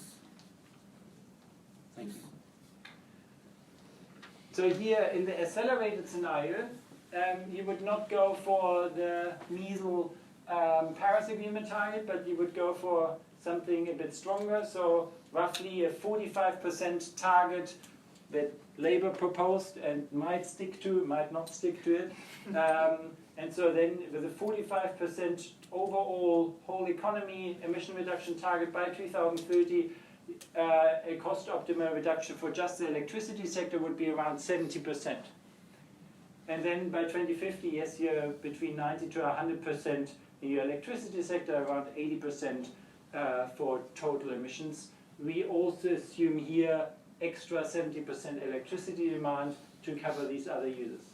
Speaker 3: Thank you.
Speaker 1: So here in the accelerated scenario, you would not go for the measly Paris Agreement target, but you would go for something a bit stronger. So roughly a 45% target that Labour proposed and might stick to, might not stick to it. And so then with a 45% overall whole economy emission reduction target by 2030, a cost optimal reduction for just the electricity sector would be around 70%. And then by 2050, yes, you're between 90 to 100% in your electricity sector, around 80% for total emissions. We also assume here extra 70% electricity demand to cover these other users.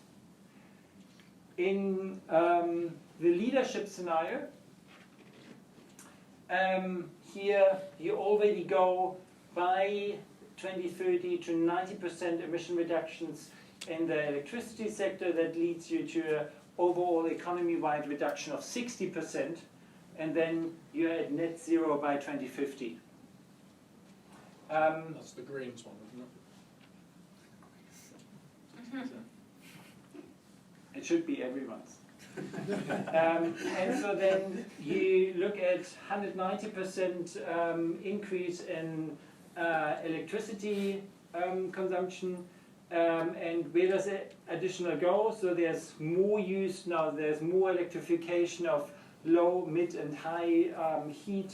Speaker 1: In the leadership scenario, here you already go by 2030 to 90% emission reductions in the electricity sector. That leads you to an overall economy-wide reduction of 60%, and then you're at net zero by 2050.
Speaker 2: That's the Greens one, isn't it?
Speaker 1: It should be everyone's. And so then you look at 190% increase in electricity consumption, and where does it additional go? So there's more use now, there's more electrification of low, mid and high heat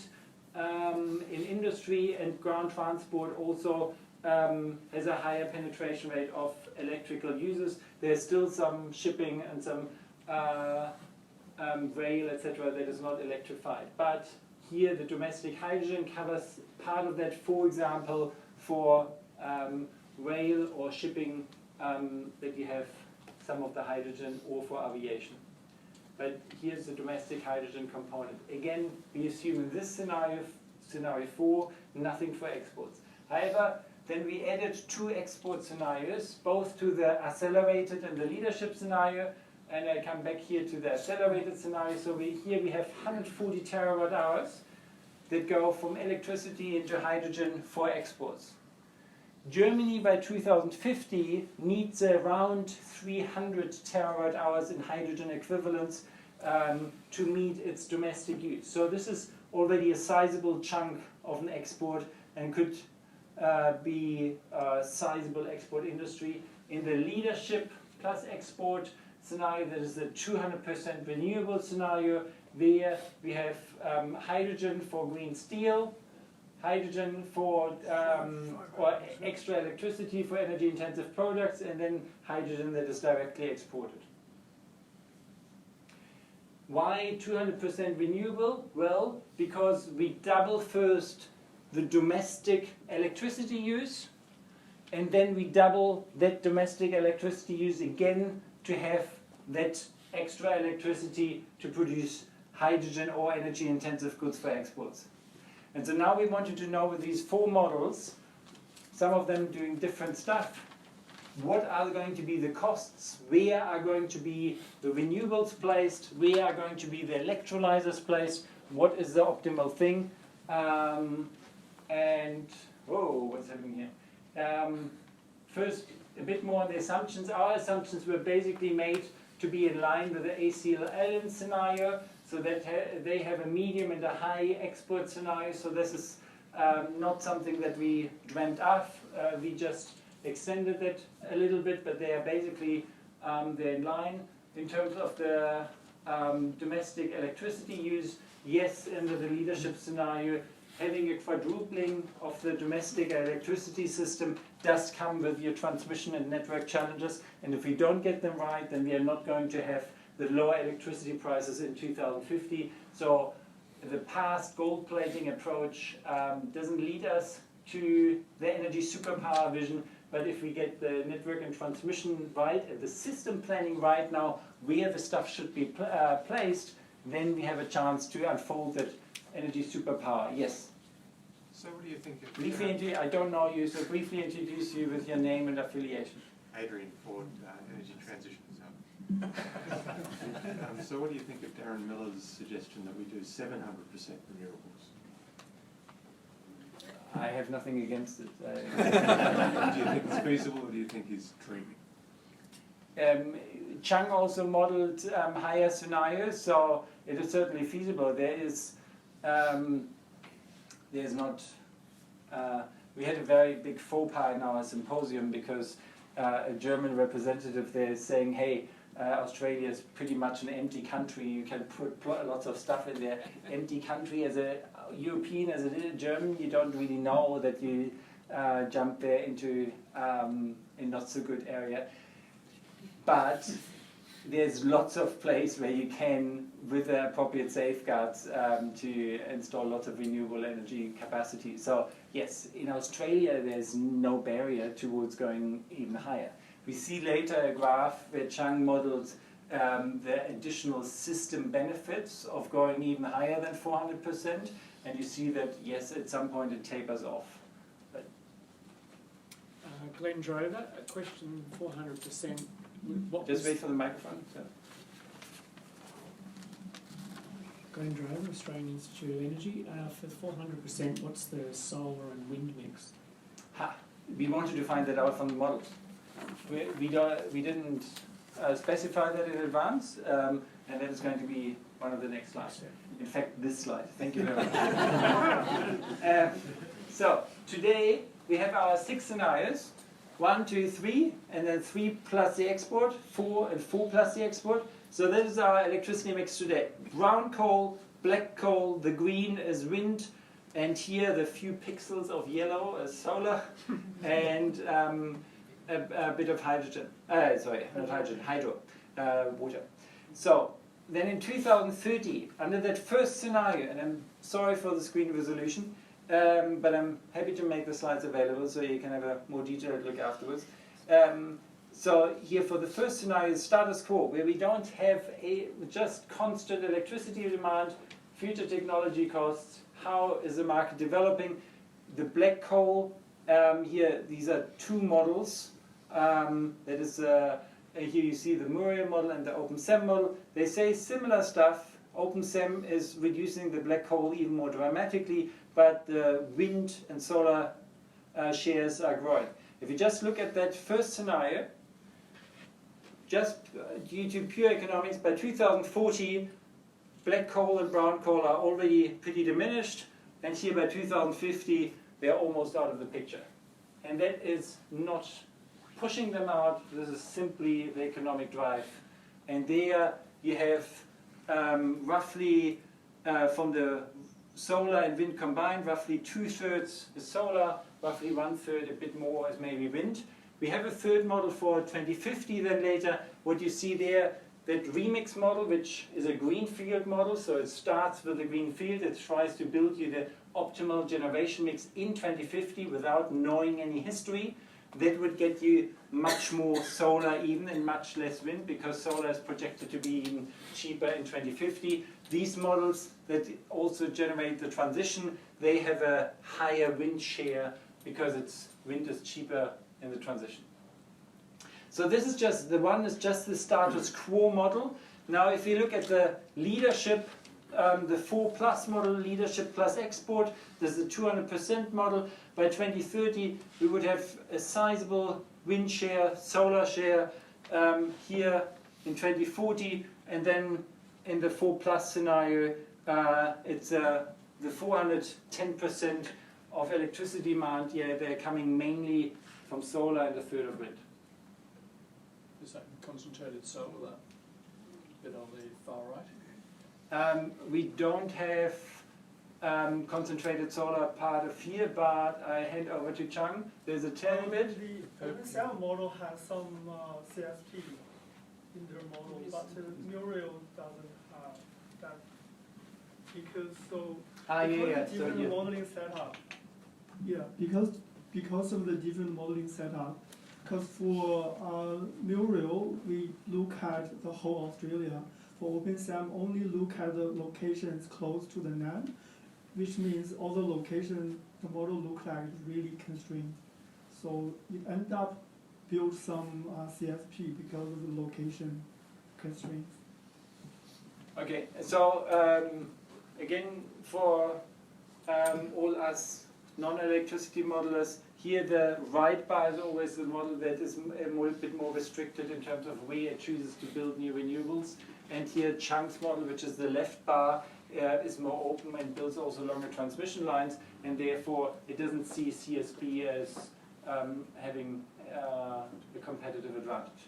Speaker 1: in industry, and ground transport also has a higher penetration rate of electrical users. There's still some shipping and some rail, etc., that is not electrified. But here the domestic hydrogen covers part of that, for example, for rail or shipping, that you have some of the hydrogen, or for aviation. But here's the domestic hydrogen component. Again, we assume in this scenario 4, nothing for exports. However, then we added 2 export scenarios, both to the accelerated and the leadership scenario, and I come back here to the accelerated scenario. So here we have 140 terawatt hours that go from electricity into hydrogen for exports. Germany by 2050 needs around 300 terawatt hours in hydrogen equivalents to meet its domestic use. So this is already a sizable chunk of an export, and could be a sizable export industry. In the leadership plus export scenario, that is the 200% renewable scenario, where we have hydrogen for green steel, hydrogen for or extra electricity for energy intensive products, and then hydrogen that is directly exported. Why 200% renewable? Well, because we double first the domestic electricity use, and then we double that domestic electricity use again to have that extra electricity to produce hydrogen or energy intensive goods for exports. And so now we wanted to know, with these 4 models, some of them doing different stuff, what are going to be the costs, where are going to be the renewables placed, where are going to be the electrolyzers placed, what is the optimal thing, and, whoa, what's happening here? First, a bit more on the assumptions. Our assumptions were basically made to be in line with the ACLL scenario, so that they have a medium and a high export scenario. So this is not something that we dreamt up. We just extended it a little bit, but they are basically they're in line. In terms of the domestic electricity use, yes, in the leadership scenario, having a quadrupling of the domestic electricity system does come with your transmission and network challenges, and if we don't get them right, then we are not going to have the lower electricity prices in 2050. So the past gold plating approach doesn't lead us to the energy superpower vision, but if we get the network and transmission right and the system planning right now, where the stuff should be placed, then we have a chance to unfold that energy superpower. Yes?
Speaker 14: So what do you think of...
Speaker 1: Briefly, I don't know you, so briefly introduce you with your name and affiliation.
Speaker 14: Adrian Ford, Energy Transition Zone. So what do you think of Darren Miller's suggestion that we do 700% renewables?
Speaker 1: I have nothing against it.
Speaker 14: Do you think it's feasible, or do you think he's dreaming?
Speaker 1: Chang also modeled higher scenarios, so it is certainly feasible. There is there's not we had a very big faux pas in our symposium because a German representative there is saying, hey, Australia is pretty much an empty country. You can put lots of stuff in there. Empty country, as a European, as a German, you don't really know that you jump there into a not so good area. But there's lots of place where you can, with the appropriate safeguards, to install lots of renewable energy capacity. So yes, in Australia there's no barrier towards going even higher. We see later a graph where Chang modeled the additional system benefits of going even higher than 400%, and you see that yes, at some point it tapers off. But
Speaker 15: Glenn Drover, a question 400%.
Speaker 1: Just wait for the microphone. So.
Speaker 15: Glenn Drover, Australian Institute of Energy. For 400%, what's the solar and wind mix?
Speaker 1: We wanted to find that out from the models. We didn't specify that in advance, and that is going to be one of the next slides. In fact, this slide. Thank you very much. So today we have our 6 scenarios. 1, 2, 3, and then 3 plus the export, 4 and 4 plus the export. So this is our electricity mix today. Brown coal, black coal, the green is wind, and here the few pixels of yellow is solar, and a bit of hydrogen. Sorry, not hydrogen, hydro, water. So then in 2030, under that first scenario, and I'm sorry for the screen resolution, but I'm happy to make the slides available so you can have a more detailed look afterwards. So here for the first scenario is status quo, where we don't have just constant electricity demand, future technology costs, how is the market developing. The black coal, here these are 2 models. That is, here you see the Muriel model and the OpenSem model. They say similar stuff. OpenSem is reducing the black coal even more dramatically, but the wind and solar shares are growing. If you just look at that first scenario, just due to pure economics, by 2040, black coal and brown coal are already pretty diminished, and here by 2050, they're almost out of the picture. And that is not pushing them out, this is simply the economic drive. And there you have roughly, from the solar and wind combined, roughly 2/3 is solar, roughly 1/3, a bit more, is maybe wind. We have a third model for 2050 then later. What you see there, that remix model, which is a greenfield model, so it starts with a greenfield, it tries to build you the optimal generation mix in 2050 without knowing any history. That would get you much more solar even and much less wind, because solar is projected to be even cheaper in 2050. These models that also generate the transition, they have a higher wind share because wind is cheaper in the transition. So this is just, the one is just the status quo model. Now if you look at the leadership, the 4 plus model, leadership plus export, this is the 200% model. By 2030 we would have a sizable wind share, solar share here in 2040, and then in the 4 plus scenario it's the 410% of electricity demand, yeah, they're coming mainly from solar and a third of wind.
Speaker 2: Is that concentrated solar, that bit on the far right?
Speaker 1: We don't have concentrated solar part of here, but I hand over to Chang. There's a tiny bit.
Speaker 7: The OpenSem model has some CSP in their model, but Muriel doesn't have that, because different modeling setup. Yeah, because of the different modeling setup. Because for Muriel, we look at the whole Australia. For OpenSem, only look at the locations close to the net, which means all the locations the model look like is really constrained. So it ends up build some CSP because of the location constraints.
Speaker 1: Okay, so again, for all us non-electricity modelers, Here the right bar is always the model that is a bit more restricted in terms of where it chooses to build new renewables. And here Chang's model, which is the left bar, is more open and builds also longer transmission lines, and therefore it doesn't see CSP as having a competitive advantage.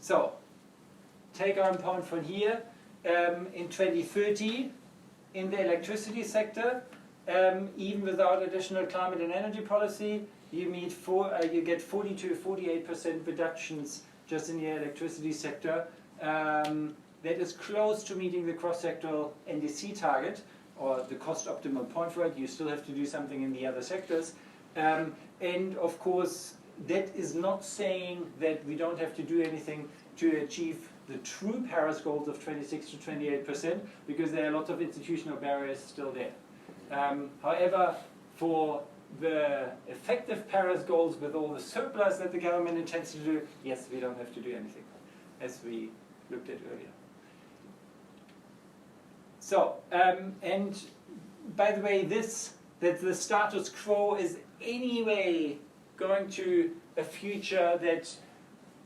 Speaker 1: So, take our point from here. In 2030, in the electricity sector, even without additional climate and energy policy, you get 40 to 48% reductions just in the electricity sector. That is close to meeting the cross-sectoral NDC target, or the cost optimal point for it. You still have to do something in the other sectors. And of course, that is not saying that we don't have to do anything to achieve the true Paris goals of 26 to 28%, because there are lots of institutional barriers still there. However, for the effective Paris goals with all the surplus that the government intends to do, yes, we don't have to do anything, as we looked at earlier. So, and by the way, that the status quo is anyway going to a future that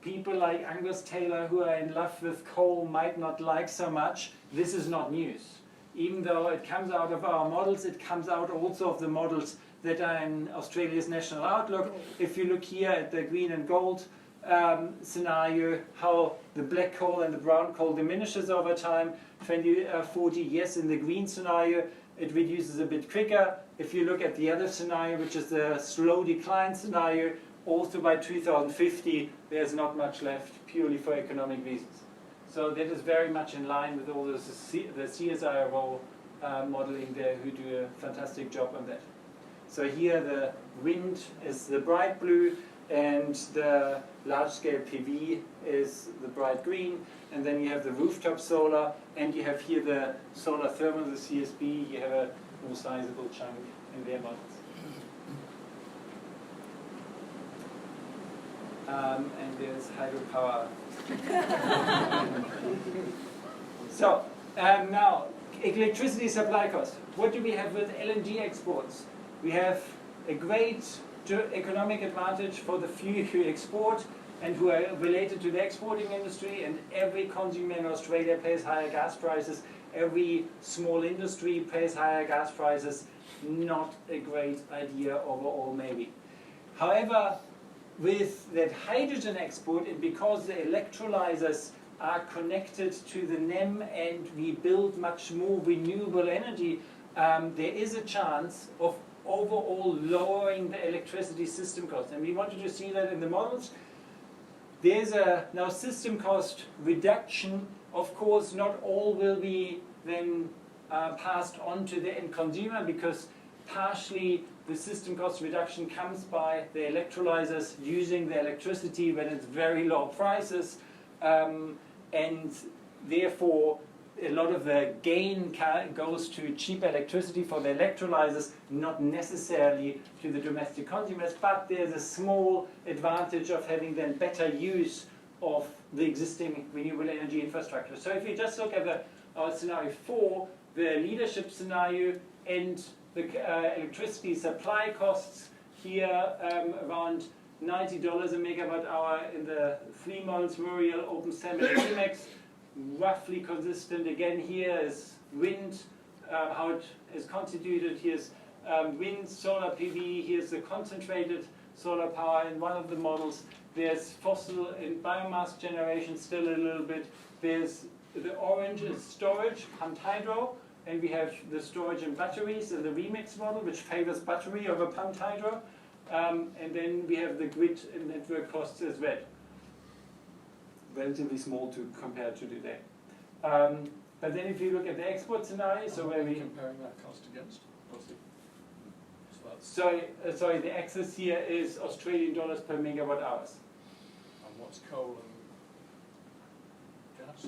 Speaker 1: people like Angus Taylor, who are in love with coal, might not like so much. This is not news. Even though it comes out of our models, it comes out also of the models that are in Australia's National Outlook. If you look here at the green and gold scenario, how the black coal and the brown coal diminishes over time, 2040, yes, in the green scenario, it reduces a bit quicker. If you look at the other scenario, which is the slow decline scenario, also by 2050, there's not much left purely for economic reasons. So that is very much in line with all the CSIRO modeling there, who do a fantastic job on that. So here the wind is the bright blue, and the large-scale PV is the bright green, and then you have the rooftop solar, and you have here the solar thermal, the CSB. You have a more sizable chunk in their models. And there's hydropower. So, now, electricity supply cost. What do we have with LNG exports? We have a great economic advantage for the few who export and who are related to the exporting industry, and every consumer in Australia pays higher gas prices. Every small industry pays higher gas prices. Not a great idea overall, maybe. However, with that hydrogen export, and because the electrolyzers are connected to the NEM and we build much more renewable energy, there is a chance of overall lowering the electricity system cost. And we wanted to see that in the models. There's a now system cost reduction. Of course, not all will be then passed on to the end consumer, because partially the system cost reduction comes by the electrolyzers using the electricity when it's very low prices, and therefore a lot of the gain goes to cheap electricity for the electrolyzers, not necessarily to the domestic consumers, but there's a small advantage of having then better use of the existing renewable energy infrastructure. So if you just look at our scenario 4, the leadership scenario, and the electricity supply costs here around $90 a megawatt hour in the 3 models, Muriel, OpenStem, and Emacs, roughly consistent. Again, here is wind, how it is constituted. Here's wind, solar PV. Here's the concentrated solar power in one of the models. There's fossil and biomass generation still a little bit. There's the orange is storage, pumped hydro, and we have the storage and batteries in the remix model, which favors battery over pumped hydro. And then we have the grid and network costs as well. Relatively small to compare to today. But then if you look at the export scenario, so where we
Speaker 2: comparing that cost against?
Speaker 1: Sorry, the axis here is Australian dollars per megawatt hours.
Speaker 2: And what's coal and gas?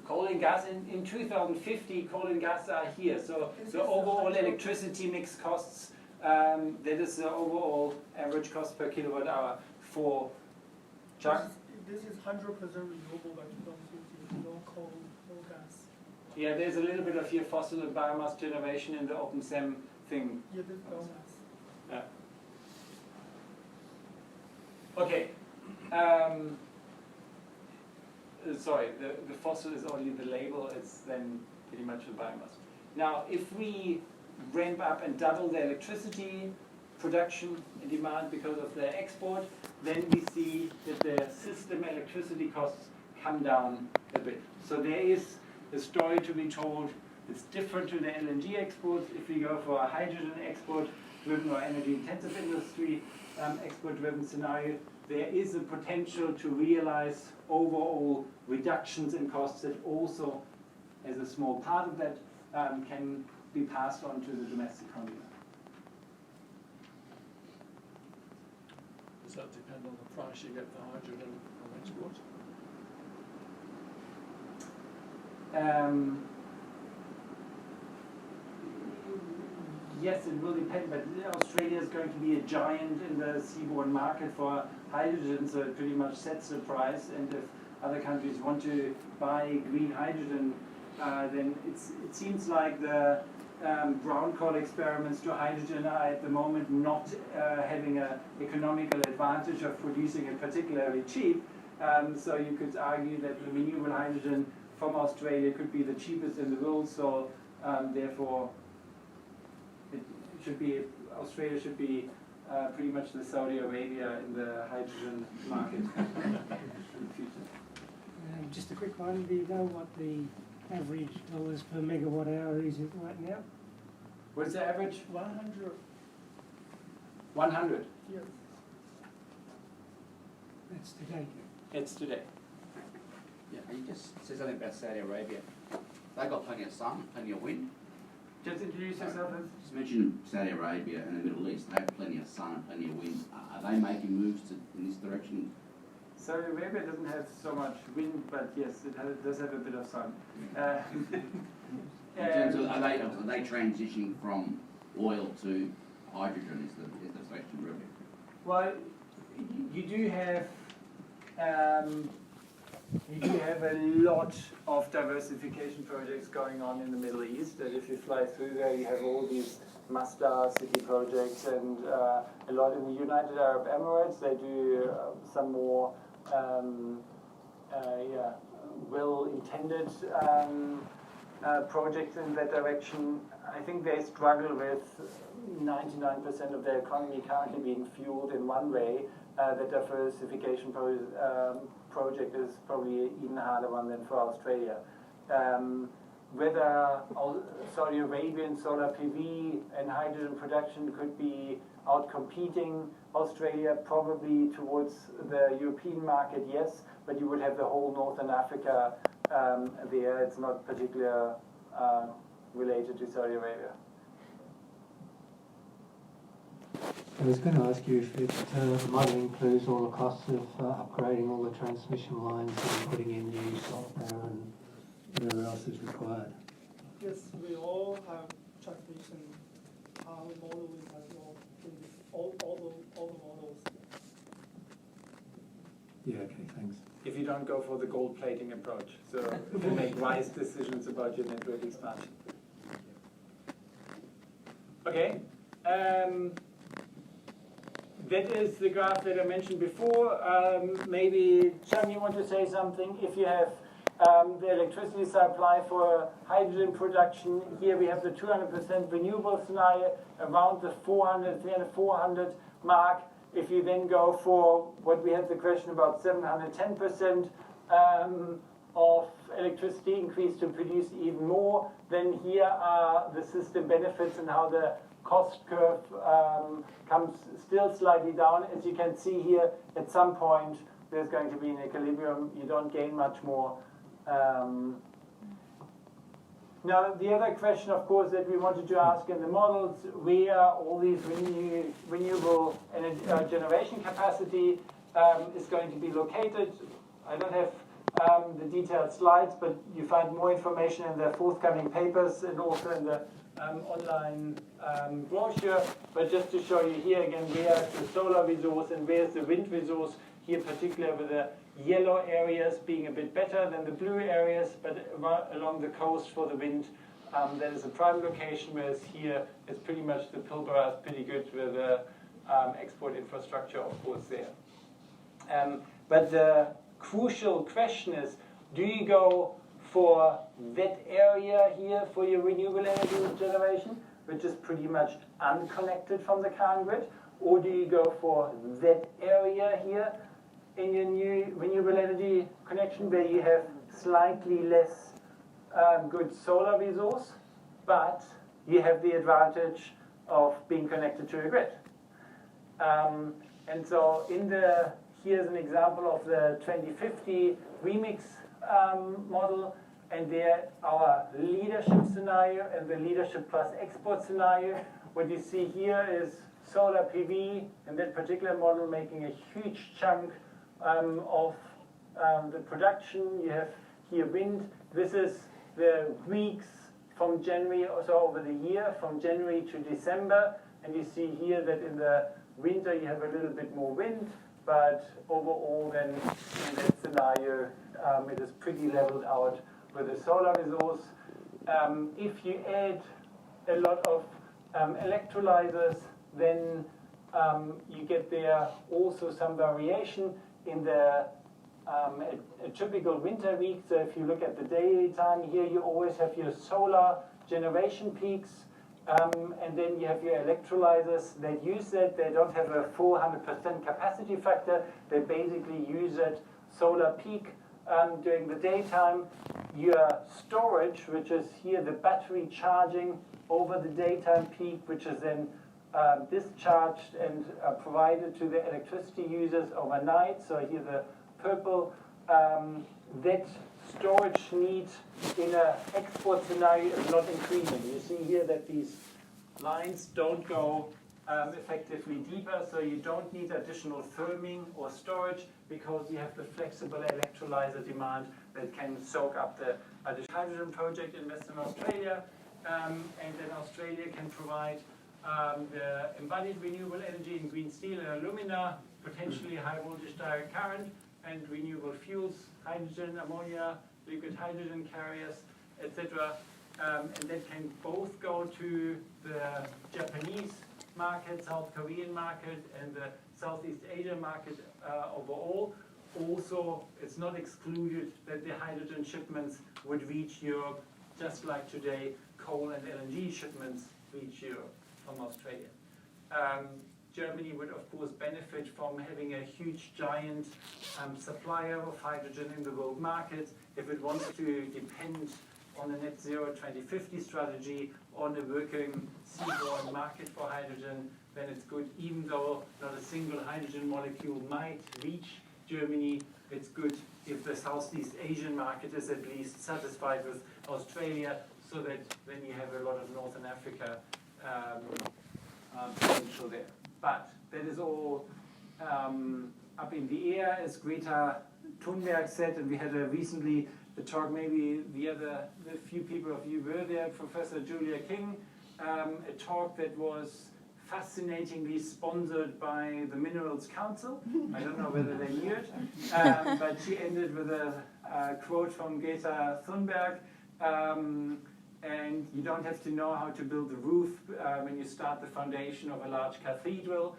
Speaker 1: Coal and gas in 2050, coal and gas are here. So the overall electricity mix costs, that is the overall average cost per kilowatt hour for Chuck.
Speaker 7: This is 100% renewable by 2050, no coal, no gas.
Speaker 1: Yeah, there's a little bit of your fossil and biomass generation in the OpenSem thing.
Speaker 7: Yeah, that's biomass.
Speaker 1: Okay. Sorry, the fossil is only the label, it's then pretty much the biomass. Now, if we ramp up and double the electricity production and demand because of the export, then we see that the system electricity costs come down a bit. So there is a story to be told. It's different to the LNG exports. If we go for a hydrogen export-driven or energy-intensive industry export-driven scenario, there is a potential to realize overall reductions in costs that also, as a small part of that, can be passed on to the domestic consumer.
Speaker 2: Does that depend on the price you get for hydrogen from export?
Speaker 1: Yes, it will depend, but Australia is going to be a giant in the seaborne market for hydrogen, so it pretty much sets the price. And if other countries want to buy green hydrogen, then it seems like the brown coal experiments to hydrogen are at the moment not having an economical advantage of producing it particularly cheap. So you could argue that the renewable hydrogen from Australia could be the cheapest in the world. So therefore, Australia should be pretty much the Saudi Arabia in the hydrogen market in the future.
Speaker 6: Just a quick one, do you know what the average dollars per megawatt hour is right now?
Speaker 1: What is the average?
Speaker 7: 100.
Speaker 1: 100?
Speaker 7: Yes.
Speaker 6: That's today.
Speaker 1: It's today.
Speaker 5: Yeah, and you just said something about Saudi Arabia. They got plenty of sun, plenty of wind.
Speaker 1: Just introduce yourself.
Speaker 5: Just mention Saudi Arabia and the Middle East. They have plenty of sun and plenty of wind. Are they making moves in this direction?
Speaker 1: Saudi Arabia doesn't have so much wind, but yes, it does have a bit of sun.
Speaker 5: In terms of, are they transitioning from oil to hydrogen? Is the question really?
Speaker 1: Well, you do have a lot of diversification projects going on in the Middle East. That if you fly through there, you have all these Masdar city projects, and a lot in the United Arab Emirates. They do some more well-intended projects in that direction. I think they struggle with 99% of their economy currently being fueled in one way. The diversification project is probably an even harder one than for Australia. Whether Saudi Arabian solar PV and hydrogen production could be out-competing Australia, probably towards the European market, yes, but you would have the whole Northern Africa there. It's not particularly related to Saudi Arabia.
Speaker 16: I was going to ask you if the model includes all the costs of upgrading all the transmission lines and putting in new solar power and whatever else is required.
Speaker 7: Yes, we all have transmission modeling as well. All the models.
Speaker 16: Yeah, okay, thanks.
Speaker 1: If you don't go for the gold plating approach, so you make wise decisions about your network expansion. Okay. That is the graph that I mentioned before. Maybe, Chang, you want to say something? If you have the electricity supply for hydrogen production, here we have the 200% renewable scenario around the 400 mark. If you then go for what we had the question about 710% of electricity increase to produce even more, then here are the system benefits and how the cost curve comes still slightly down. As you can see here, at some point there's going to be an equilibrium. You don't gain much more. Now, the other question, of course, that we wanted to ask in the models, where all these renewable energy generation capacity is going to be located. I don't have the detailed slides, but you find more information in the forthcoming papers and also in the online brochure. But just to show you here again, where's the solar resource and where's the wind resource, here particularly with the yellow areas being a bit better than the blue areas, but along the coast for the wind, that is a prime location, whereas here it's pretty much the Pilbara is pretty good with the export infrastructure, of course, there. But the crucial question is, do you go for that area here for your renewable energy generation, which is pretty much unconnected from the current grid, or do you go for that area here in your new renewable energy connection where you have slightly less good solar resource, but you have the advantage of being connected to a grid? And so here's an example of the 2050 remix model, and there our leadership scenario and the leadership plus export scenario. What you see here is solar PV in that particular model making a huge chunk of the production. You have here wind. This is the weeks from January, also over the year, from January to December. And you see here that in the winter you have a little bit more wind, but overall then in that scenario it is pretty leveled out with the solar resource. If you add a lot of electrolyzers, then you get there also some variation in the a typical winter week. So if you look at the daytime here, you always have your solar generation peaks, and then you have your electrolyzers that use it. They don't have a 400% capacity factor. They basically use it solar peak during the daytime. Your storage, which is here the battery charging over the daytime peak, which is then discharged and provided to the electricity users overnight. So here the purple, that storage need in an export scenario is not increasing. You see here that these lines don't go effectively deeper, so you don't need additional firming or storage because you have the flexible electrolyzer demand that can soak up the hydrogen project in Western Australia, and then Australia can provide the embodied renewable energy in green steel and alumina, potentially high voltage direct current, and renewable fuels, hydrogen, ammonia, liquid hydrogen carriers, etc. And that can both go to the Japanese market, South Korean market, and the Southeast Asia market overall. Also, it's not excluded that the hydrogen shipments would reach Europe, just like today, coal and LNG shipments reach Europe from Australia. Germany would, of course, benefit from having a huge, giant supplier of hydrogen in the world market. If it wants to depend on the net zero 2050 strategy, on a working seaborne market for hydrogen, then it's good, even though not a single hydrogen molecule might reach Germany, it's good if the Southeast Asian market is at least satisfied with Australia, so that then you have a lot of Northern Africa potential there. But that is all up in the air, as Greta Thunberg said, and we had recently the talk, maybe the few people of you were there, Professor Julia King, a talk that was fascinatingly sponsored by the Minerals Council. I don't know whether they knew it, but she ended with a quote from Greta Thunberg, and you don't have to know how to build a roof when you start the foundation of a large cathedral.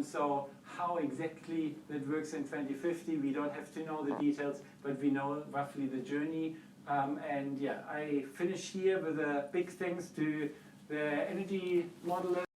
Speaker 1: So how exactly that works in 2050, we don't have to know the details, but we know roughly the journey. And yeah, I finish here with big thanks to the energy modelers.